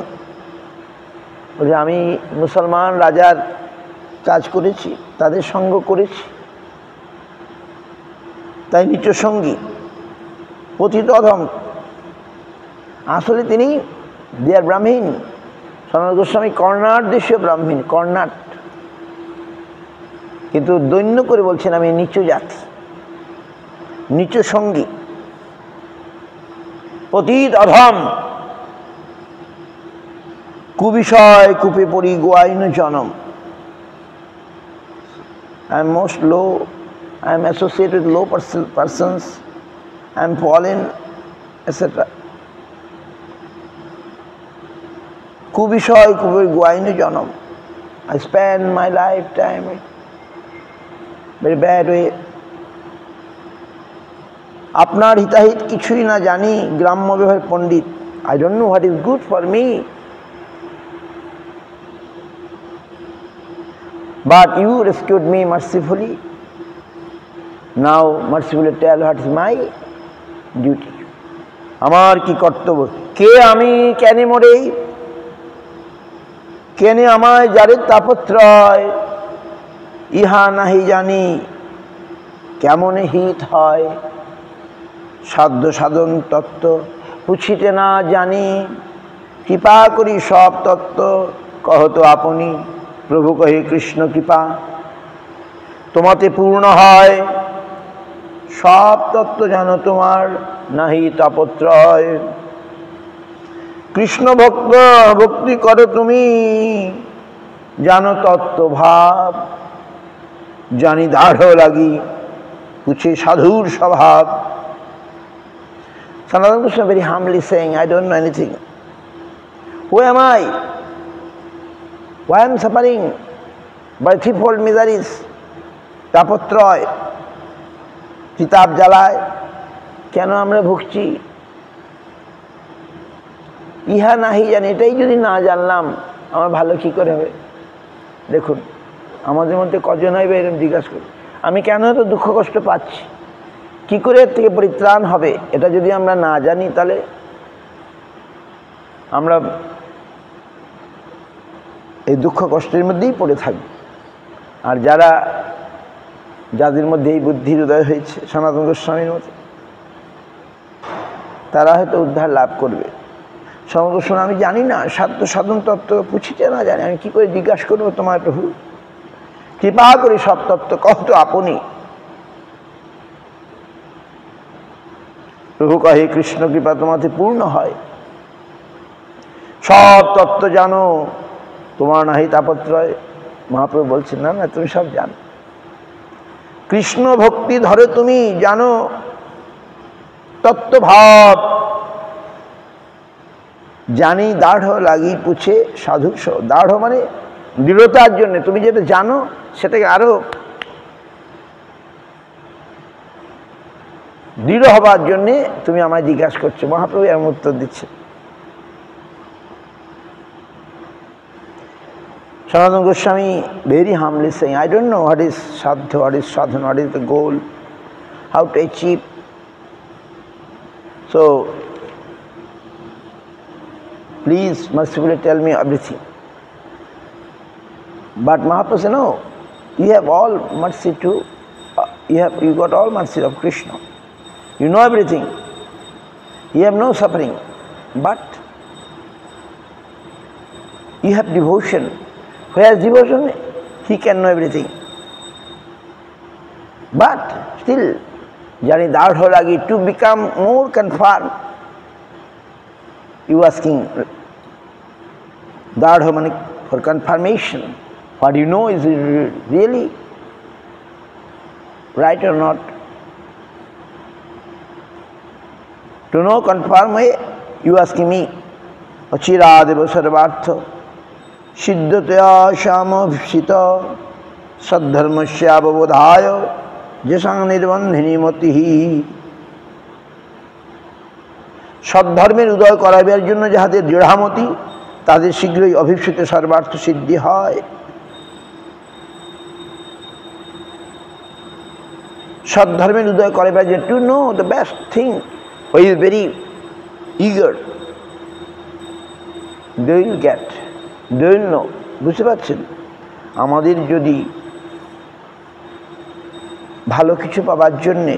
বলে আমি মুসলমান রাজার কাজ করেছি, তাদের সঙ্গ করেছি, তাই নিচ সঙ্গী পতিত অধম। আসলে তিনি দেয়ার ব্রাহ্মীণ। সনাতন গোস্বামী কর্ণাট দেশীয় ব্রাহ্মীণ, কর্ণাট, কিন্তু দৈন্য করে বলছেন আমি নিচ জাতি নিচ সঙ্গী পতিত অধম কুবিষয় কূপে পড়ি গুয়াইন জনম। I am most low, I am associated with low persons, I am fallen, etc. কুবিষয় কূপে Gwyn জনম। I spend my lifetime in very bad way. আপনার হিতাহিত কিছুই না জানি, গ্রাম্য ব্যবহার পণ্ডিত। I don't know what is good for me. But you rescued me mercifully. Now mercifully tell what is my duty. আমার কি কর্তব্য? কে আমি, কেন মরে, কেনে আমায় যারে তাপত্রয়, ইহা নাহি জানি কেমনে হিত হয়। সাধ্য সাধন তত্ত্ব পুছিতে না জানি, কৃপা করি সব তত্ত্ব কহত আপনি। প্রভু কহে কৃষ্ণ কৃপা তোমাতে পূর্ণ হয়, সব তত্ত্ব জানো তোমার নাহি তাপত্রয়। কৃষ্ণ ভক্ত ভক্তি করো তুমি, জানো তত্ত্ব ভাব, জানি দাঢ় লাগি পুছে সাধুর স্বভাব। Sanatana Krishna very humbly saying, I don't know anything. Who am I? Why I am suffering by threefold miseries? তাপত্রয়, চিতাপ জ্বালায়, কেন আমরা ভুগছি? ইহা নাহি জানি, এটাই যদি না জানলাম আমার ভালো কি করে হবে? দেখুন আমাদের মধ্যে কজন হইবে এরকম জিজ্ঞাসা করি, আমি কেন এত দুঃখ কষ্ট পাচ্ছি, কি করে এর থেকে পরিত্রাণ হবে? এটা যদি আমরা না জানি তাহলে আমরা এই দুঃখ কষ্টের মধ্যেই পড়ে থাকবে। আর যাদের মধ্যে এই বুদ্ধির উদয় হয়েছে সনাতন গোস্বামীর মতো, তারা হয়তো উদ্ধার লাভ করবে। সনাতন গোস্বামী, আমি জানি না সাধ্য সাধন তত্ত্ব পুছিতে না জানি, আমি কি করে জিজ্ঞাসা করবো তোমার প্রভু? কৃপা করে সব তত্ত্ব কহ তো আপনি। প্রভু কহে, কৃষ্ণ কৃপা তোমাতে পূর্ণ হয়, সব তত্ত্ব জানো, তোমার নাহি তাপত্রয়। মহাপ্রভু বলছেন, না না, তুমি সব জানো। কৃষ্ণ ভক্তি ধরে তুমি জানো তত্ত্বভাব, জানি দাঢ় লাগি পুছে সাধু। দাঢ় মানে দৃঢ়তার জন্য, তুমি যেটা জানো সেটাকে আরো দৃঢ় হবার জন্যে তুমি আমায় জিজ্ঞাসা করছো। মহাপ্রভু এর উত্তর দিচ্ছে। Sanatana Goswami very humbly saying, I don't know what is sadhya, what is sadhana, what is the goal, how to achieve. So, please mercifully tell me everything. But Mahaprabhu said, no, you have all mercy too. You got all mercy of Krishna. You know everything. You have no suffering. But you have devotion. Where is devotion? He can know everything. But still, Jani Dardho Lagi, to become more confirmed, you asking Dardho Mani for confirmation. What you know is really right or not. To know confirm way, you asking me. Achira deva sarvartha siddhatya shamavshita saddharmasya avabodhaya jesang nirbandhini matihi. সদ্ধর্মের উদয় করাবার জন্য যাহাদের দৃঢ়মতি, তাদের শীঘ্রই অভিপ্সিত সর্বার্থ সিদ্ধি হয়। সদ্ধর্মের উদয় করাবার জন্য, to know the best thing, who is very eager, they will get, they will know. বুঝতে পারছেন? আমাদের যদি ভালো কিছু পাবার জন্যে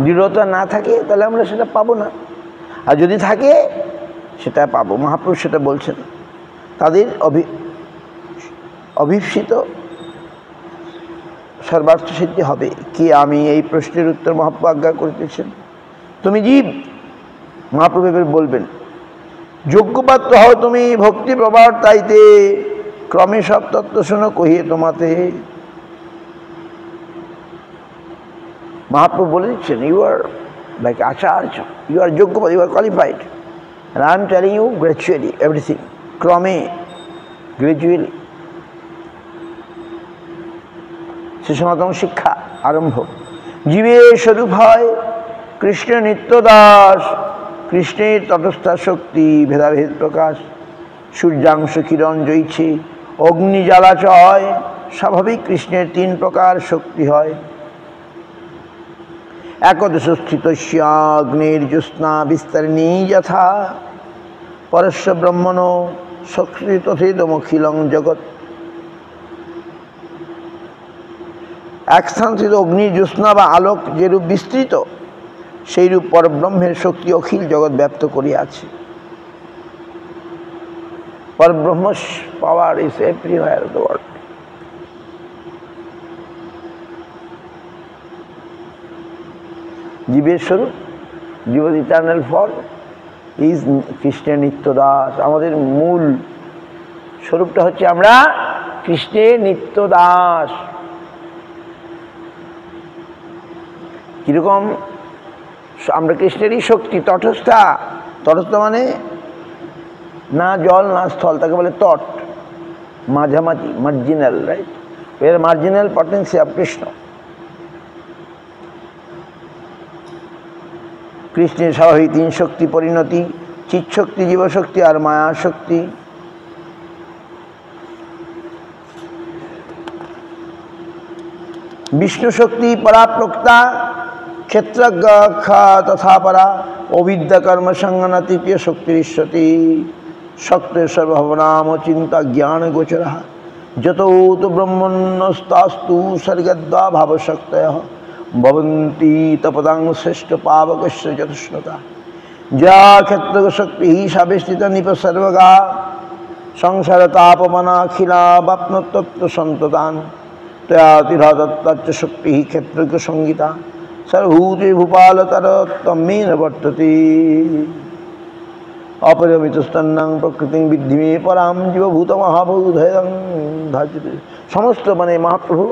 দৃঢ়তা না থাকে, তাহলে আমরা সেটা পাবো না। আর যদি থাকে, সেটা পাবো। মহাপ্রভু সেটা বলছেন, তাদের অভিপ্সিত সর্বার্থ সিদ্ধি হবে। কি আমি এই প্রশ্নের উত্তর মহাপ্রভু আজ্ঞা করিতেছেন। তুমি জীব, মহাপ্রভু বলবেন, যোগ্যপাত্র হও তুমি ভক্তি প্রবার তাইতে, ক্রমে সব তত্ত্ব শোনো কহিয়ে তোমাতে। মহাপ্রভু বলে দিচ্ছেন, ইউ আর লাইক আচার্য, ইউ আর যোগ্যপাত্র, you are qualified, and I am telling you gradually everything, ক্রমে, গ্রাজুয়ালি। সে সনাতন শিক্ষা আরম্ভ। জীবের স্বরূপ হয় কৃষ্ণ নিত্যদাস, কৃষ্ণের তটস্থা শক্তি ভেদাভেদ প্রকাশ। সূর্যাংশ কিরণ জ্বলছে, অগ্নি জ্বালাচ হয়, স্বাভাবিক কৃষ্ণের তিন প্রকার শক্তি হয়। একদশ স্থিত অগ্নির জ্যোৎস্না বিস্তারিণী যথা, পরস্য ব্রহ্মণ শক্তি তথেদমখিলং জগৎ। এক স্থান স্থিত অগ্নির জ্যোৎস্না বা আলোক যেরূপ বিস্তৃত, সেইরূপ পরব্রহ্মের শক্তি অখিল জগৎ ব্যাপ্ত করিয়াছে। পরব্রহ্ম's power is everywhere in the world. জীবের স্বরূপ, জীবের ইটার্নাল ফর্ম ইজ কৃষ্ণের নিত্যদাস। আমাদের মূল স্বরূপটা হচ্ছে আমরা কৃষ্ণের নিত্যদাস। কিরকম? আমরা কৃষ্ণেরই শক্তি, তটস্থা। তটস্থ মানে না জল না স্থল, তাকে বলে তট, মাঝামাঝি, মার্জিনাল, রাইট? এর মার্জিনাল পটেন্সি অফ কৃষ্ণ। কৃষ্ণের স্বাভাবিক তিন শক্তি পরিণতি, চিৎশক্তি, জীবশক্তি আর মায়া শক্তি। বিষ্ণু শক্তি পরাপ্রক্তা, ক্ষেত্রজ্ঞ তথা পরা, অবিদ্যা কর্ম সংজ্ঞানা তৃতীয় শক্তির ঈশ্বতী। शक्त सर्वभवनाम चिंता ज्ञान गोचर जतोत ब्रह्मण्यस्तास्तु सर्गद्वा भावशक्तयः भवन्ति तपदां श्रेष्ठ पावकस्य चतुष्णता जा क्षेत्र शक्ति सावेष्टिता निप सर्वगा संसार तापमनाखिला वाप्नतत्व संततान तयातिरादत्तच्च शक्ति क्षेत्र संगीता सर्वभूते भूपालतर तमेन वर्तते अपरिमितस्तन्नं प्रकृति विद्धि मे पराम जीवभूत महाभूधयं धार्यते। समस्त माने महाप्रभु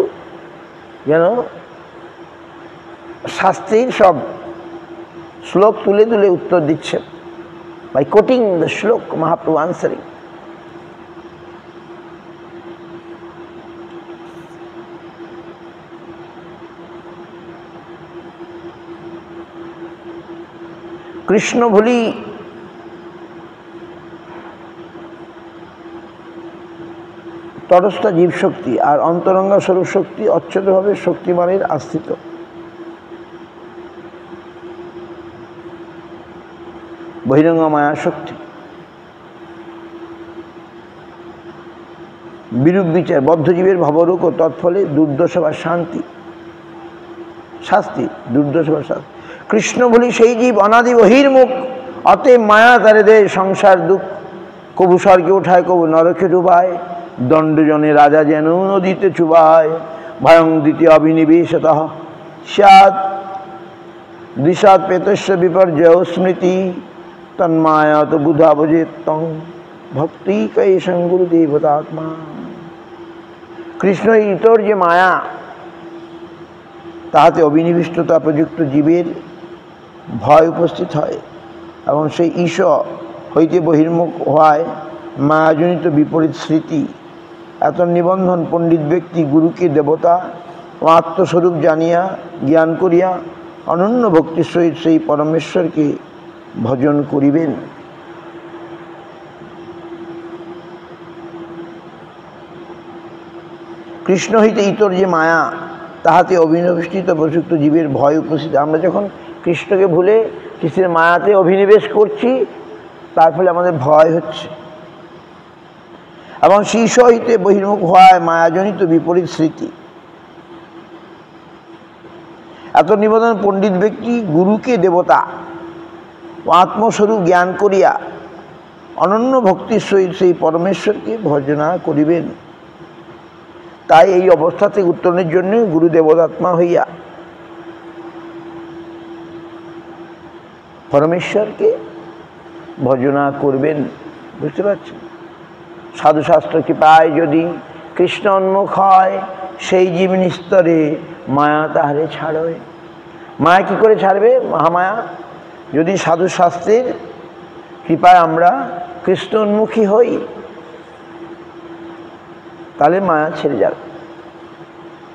যেন শাস্ত্রের সব শ্লোক তুলে তুলে উত্তর দিচ্ছেন। বাই কোটিং দ্য শ্লোক মহাপ্রভু আনসারিং। কৃষ্ণ ভুলি তটস্থ জীব শক্তি আর অন্তরঙ্গ স্বরূপ শক্তি অচ্ছুতভাবে শক্তিমানের আস্থিত। বহিরঙ্গ মায়া শক্তি বিরূপ বিচার বদ্ধজীবের ভবরূপ ও তৎফলে দুর্দশা বা শাস্তি দুর্দশা বা শাস্তি। কৃষ্ণ বলি সেই জীব অনাদি বহির্মুখ, অতএব মায়া তারে দেয় সংসার দুঃখ। কবু স্বর্গে ওঠায় কবু নরকে ডুবায়, দণ্ডজনে রাজা যেন নদীতে চুবায়। ভয়ং দ্বিতীয় অভিনিবেশত স্যাৎ দ্বিষাৎ পেতস্য বিপর্যয় স্মৃতি তন্মায়াত বুধা ভজেত্তং ভক্তি কৈশং গুরুদেবতাত্মা। কৃষ্ণ ইতর যে মায়া তাহাতে অভিনিবিষ্টতা প্রযুক্ত জীবের ভয় উপস্থিত হয় এবং সেই ঈশ্বর হইতে বহির্মুখ হওয়ায় মায়াজনিত বিপরীত স্মৃতি। এত নিবন্ধন পণ্ডিত ব্যক্তি গুরুকে দেবতা ও আত্মস্বরূপ জানিয়া জ্ঞান করিয়া অনন্য ভক্তির সহিত সেই পরমেশ্বরকে ভজন করিবেন। কৃষ্ণ হইতে ইতর যে মায়া তাহাতে অভিনিবেশিত প্রযুক্ত জীবের ভয় উপস্থিত। আমরা যখন কৃষ্ণকে ভুলে কৃষ্ণের মায়াতে অভিনিবেশ করছি তার ফলে আমাদের ভয় হচ্ছে এবং শীর্ষ হইতে বহির্মুখ হওয়ায় মায়াজনিত বিপরীত স্মৃতি। এত নিবেদন পণ্ডিত ব্যক্তি গুরুকে দেবতা ও আত্মস্বরূপ জ্ঞান করিয়া অনন্য ভক্তির সহিত সেই পরমেশ্বরকে ভজনা করিবেন। তাই এই অবস্থা থেকে উত্তরণের জন্য গুরু দেবতাত্মা হইয়া পরমেশ্বরকে ভজনা করবেন। বুঝতে পারছেন? সাধুশাস্ত্র কৃপায় যদি কৃষ্ণ উন্মুখ হয়, সেই জীব নিস্তরে মায়া তাহারে ছাড়বে। মায়া কি করে ছাড়বে? মহামায়া যদি সাধুশাস্ত্রের কৃপায় আমরা কৃষ্ণ উন্মুখী হই তাহলে মায়া ছেড়ে যাবে।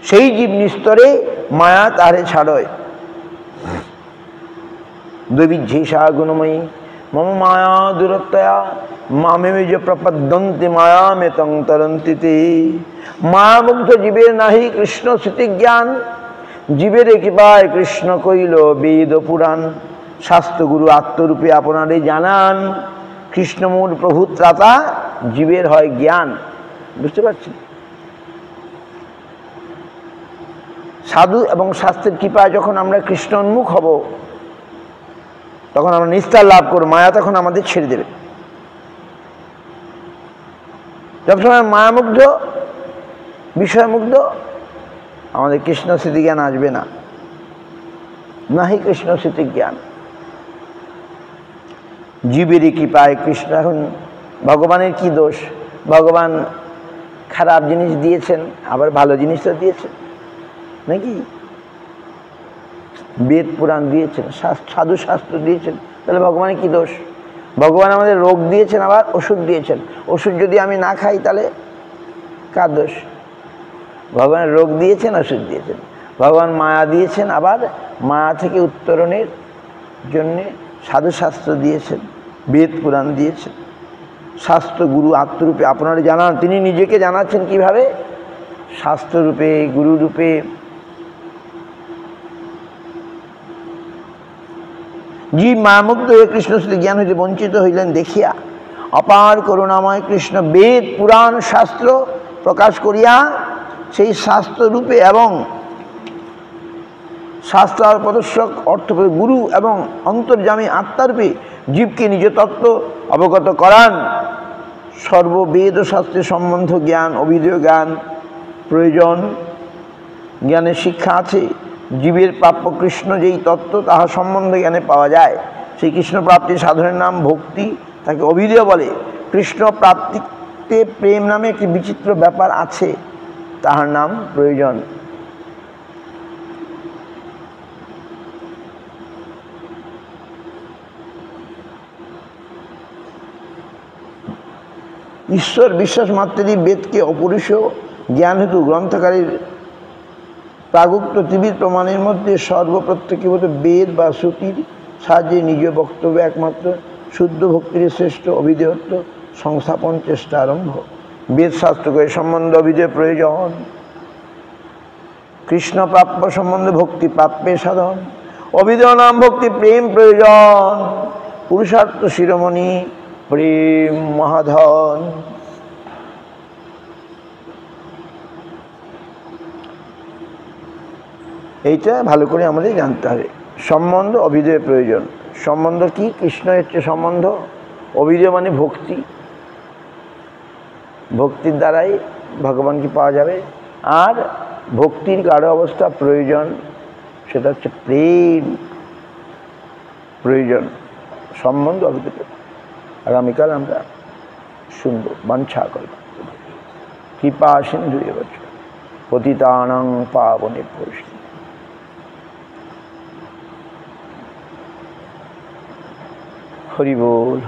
সেই জীব নিস্তরে মায়া তাহারে ছাড়য়। দৈবিঝেষা গুণময়ী মম মায়া দূরত্বয়া মামেমে যে প্রপদ্যন্তি মায়ামেতং তরন্তি তে। মায়ামুগ্ধ জীবের নাহি কৃষ্ণ স্মৃতি জ্ঞান, জীবের কৃপায় কৃষ্ণ কইল বেদ পুরাণ। শাস্ত্রগুরু আত্মরূপে আপনারে জানান, কৃষ্ণমূল প্রভু ত্রাতা জীবের হয় জ্ঞান। বুঝতে পারছেন? সাধু এবং শাস্ত্রের কৃপায় যখন আমরা কৃষ্ণ উন্মুখ হব তখন আমরা নিস্তার লাভ করব, মায়া তখন আমাদের ছেড়ে দেবে। যখন সময় মায়ামুগ্ধ বিষয়মুগ্ধ আমাদের কৃষ্ণ স্মৃতি জ্ঞান আসবে না, নাহি কৃষ্ণ স্মৃতি জ্ঞান। জীবেরই কৃপায় কৃষ্ণ। এখন ভগবানের কি দোষ? ভগবান খারাপ জিনিস দিয়েছেন, আবার ভালো জিনিসও দিয়েছেন নাকি? বেদ পুরাণ দিয়েছেন, সাধু শাস্ত্র দিয়েছেন, তাহলে ভগবানের কি দোষ? ভগবান আমাদের রোগ দিয়েছেন, আবার ওষুধ দিয়েছেন। ওষুধ যদি আমি না খাই তাহলে কার দোষ? ভগবান রোগ দিয়েছেন, ওষুধ দিয়েছেন। ভগবান মায়া দিয়েছেন, আবার মায়া থেকে উত্তরণের জন্যে সাধুশাস্ত্র দিয়েছেন, বেদ পুরাণ দিয়েছেন। শাস্ত্র গুরু আত্মরূপে আপনারা জানান। তিনি নিজেকে জানাচ্ছেন কিভাবে? শাস্ত্ররূপে, গুরুরূপে। জীব মায়ামুগ্ধ হয়ে কৃষ্ণ স্মৃতি জ্ঞান হইতে বঞ্চিত হইলেন দেখিয়া অপার করুণাময় কৃষ্ণ বেদ পুরাণ শাস্ত্র প্রকাশ করিয়া সেই শাস্ত্র রূপে এবং শাস্ত্রার প্রদর্শক অর্থপরে গুরু এবং অন্তর্যামী আত্মারূপে জীবকে নিজ তত্ত্ব অবগত করান। সর্ববেদ শাস্ত্রের সম্বন্ধ জ্ঞান, অভিধেয় জ্ঞান প্রয়োজন। জ্ঞানের শিক্ষা আছে। জীবের প্রাপ্য কৃষ্ণ যেই তত্ত্ব তাহা সম্বন্ধে জ্ঞানে পাওয়া যায়। সেই কৃষ্ণ প্রাপ্তির সাধনের নাম ভক্তি, তাকে অভিধেয় বলে। কৃষ্ণ প্রাপ্তিতে প্রেম নামে একটি বিচিত্র ব্যাপার আছে, তাহার নাম প্রয়োজন। ঈশ্বর বিশ্বাস মাত্রেই বেদকে অপরিসীয় জ্ঞান হেতু গ্রন্থকারীর প্রাগুক্ত ত্রিবিধ প্রমাণের মধ্যে সর্বপ্রত্যক্ষীভূত বেদ বা শ্রুতির সাহায্যে নিজ বক্তব্য একমাত্র শুদ্ধ ভক্তির শ্রেষ্ঠ অভিধেয়ত্ব সংস্থাপন চেষ্টা আরম্ভ। বেদ শাস্ত্রকে সম্বন্ধ অভিধেয় প্রয়োজন। কৃষ্ণ প্রাপ্য সম্বন্ধে ভক্তি প্রাপ্যের সাধন। অভিধেয় নাম ভক্তি প্রেম প্রয়োজন। পুরুষার্থ শিরোমণি প্রেম মহাধন। এইটা ভালো করে আমাদের জানতে হবে। সম্বন্ধ অভিধেয় প্রয়োজন। সম্বন্ধ কি? কৃষ্ণ হচ্ছে সম্বন্ধ। অভিধেয় মানে ভক্তি। ভক্তির দ্বারাই ভগবানকে পাওয়া যাবে। আর ভক্তির গাঢ় অবস্থা প্রয়োজন, সেটা হচ্ছে প্রেম প্রয়োজন। সম্বন্ধ অভিধেয় আগামীকাল আমরা শুনব। বাঞ্ছা করব কৃপা সিন্ধু এবচ পতিতানাং পাবনেভ্যো। হরি বল।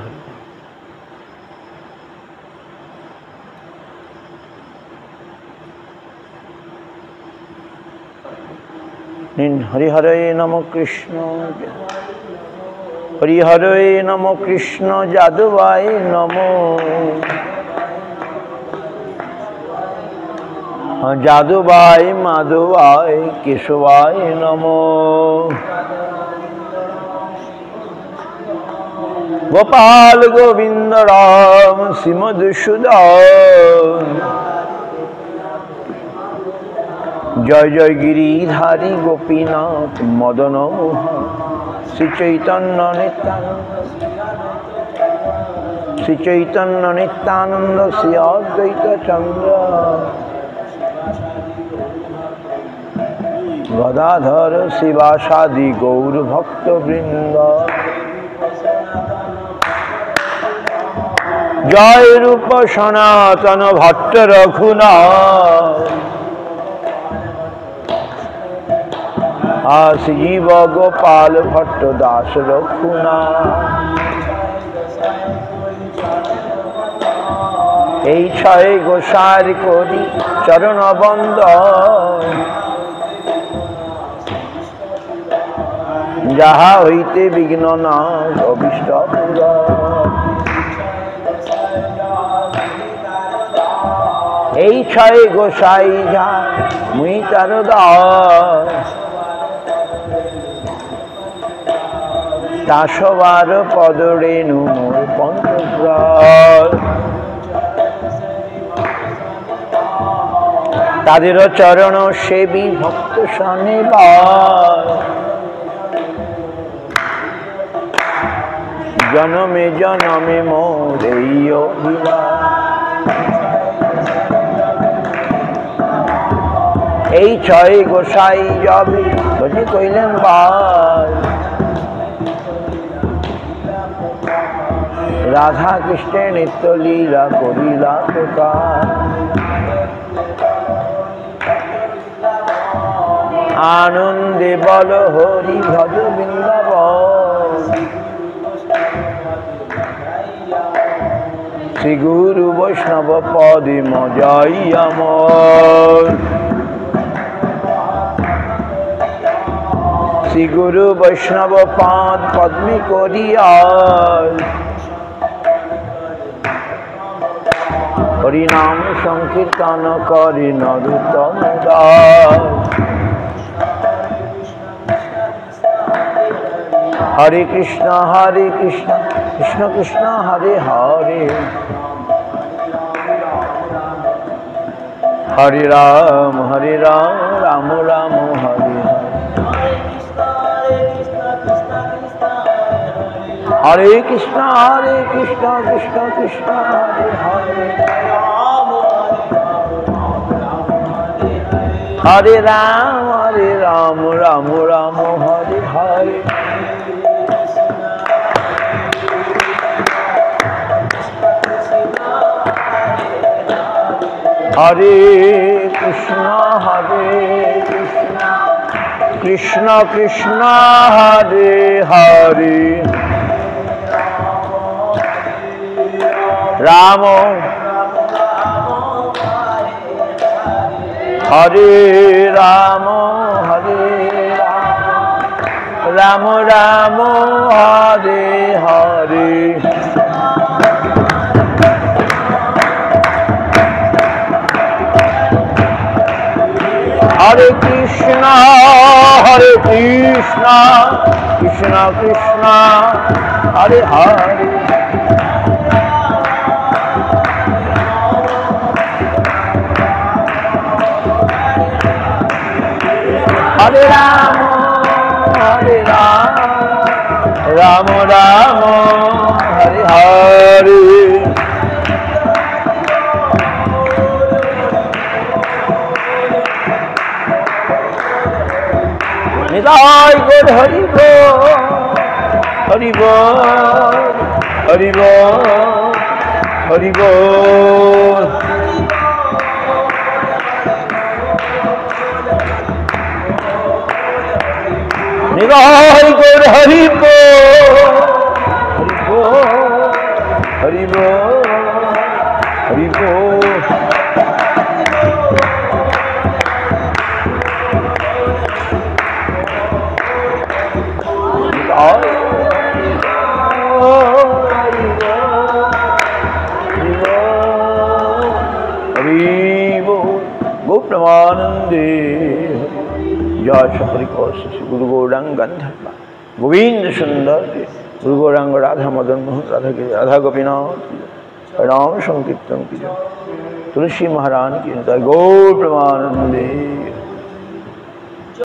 হরি হরে নম কৃষ্ণ, হরি হরে নম কৃষ্ণ যাদবায় নম, যাদবায় মাধবায় কেশবায় নম, গোপাল গোবিন্দ রাম শ্রীমধুসূদন, জয় জয় গিরিধারী গোপীনাথ মদন মোহন, শ্রী চৈতন্য নিত্যানন্দ, শ্রী চৈতন্য নিত্যানন্দ, শ্রী অদ্বৈত চন্দ্র, গদাধর শিবাসাদি গৌর ভক্তবৃন্দ, জয় রূপ সনাতন ভট্ট রঘুনাথ, শ্রীজীব গোপাল ভট্ট দাস রঘুনাথ। এই ছয় গোসার করি চরণ বন্দন, যাহা হইতে বিঘ্ন নাশ অভীষ্ট পূরণ। এই ছয় গোসাই যা মুই তার দাস, দাসবার পদ রেণু মোর পঞ্চগ্রাস। তাদের চরণ সেবী ভক্ত শনিবার, জনমে জনমে মোর এই অভিলাষ। এই ছয় গোসাই যাবে বলি কইলেন বার, রাধা কৃষ্ণের নিত্য লীলা করিলা প্রকার। আনন্দে বল হরি ভজ বৃন্দাবন, শ্রী গুরু বৈষ্ণব পদে মজাই আমর, শ্রী গুরু বৈষ্ণব পাদ পদ্মে করিয়ার। হরিনাম সংকীর্তন করে নরোত্তম দাস, हरे कृष्ण कृष्ण कृष्ण हरे हरे, हरे राम राम राम हरे हरे, हरे कृष्ण कृष्ण कृष्ण हरे हरे, हरे राम राम राम हरे हरे, हरे कृष्ण कृष्ण कृष्ण हरे हरे, राम हरे राम राम राम हरे हरे, हरे कृष्ण कृष्ण कृष्ण हरे हरे, हरे राम राम राम हरे हरे, निताय गौर हरि बोल, हरि बोल, हरि बोल, हरि बोल, निताय गौर हरि बोल, हरि बोल, हरि बोल, गोप्रेमानंदे जय शबरी कौशिक गुरु गौरांग गंधर्व गोविंद सुंदर गुरु गौरांग राधा मदन मोहन राधा के राधा गोपीनाथ राम संकीर्तन की तुलसी महारानी की गौर प्रेमानंदे।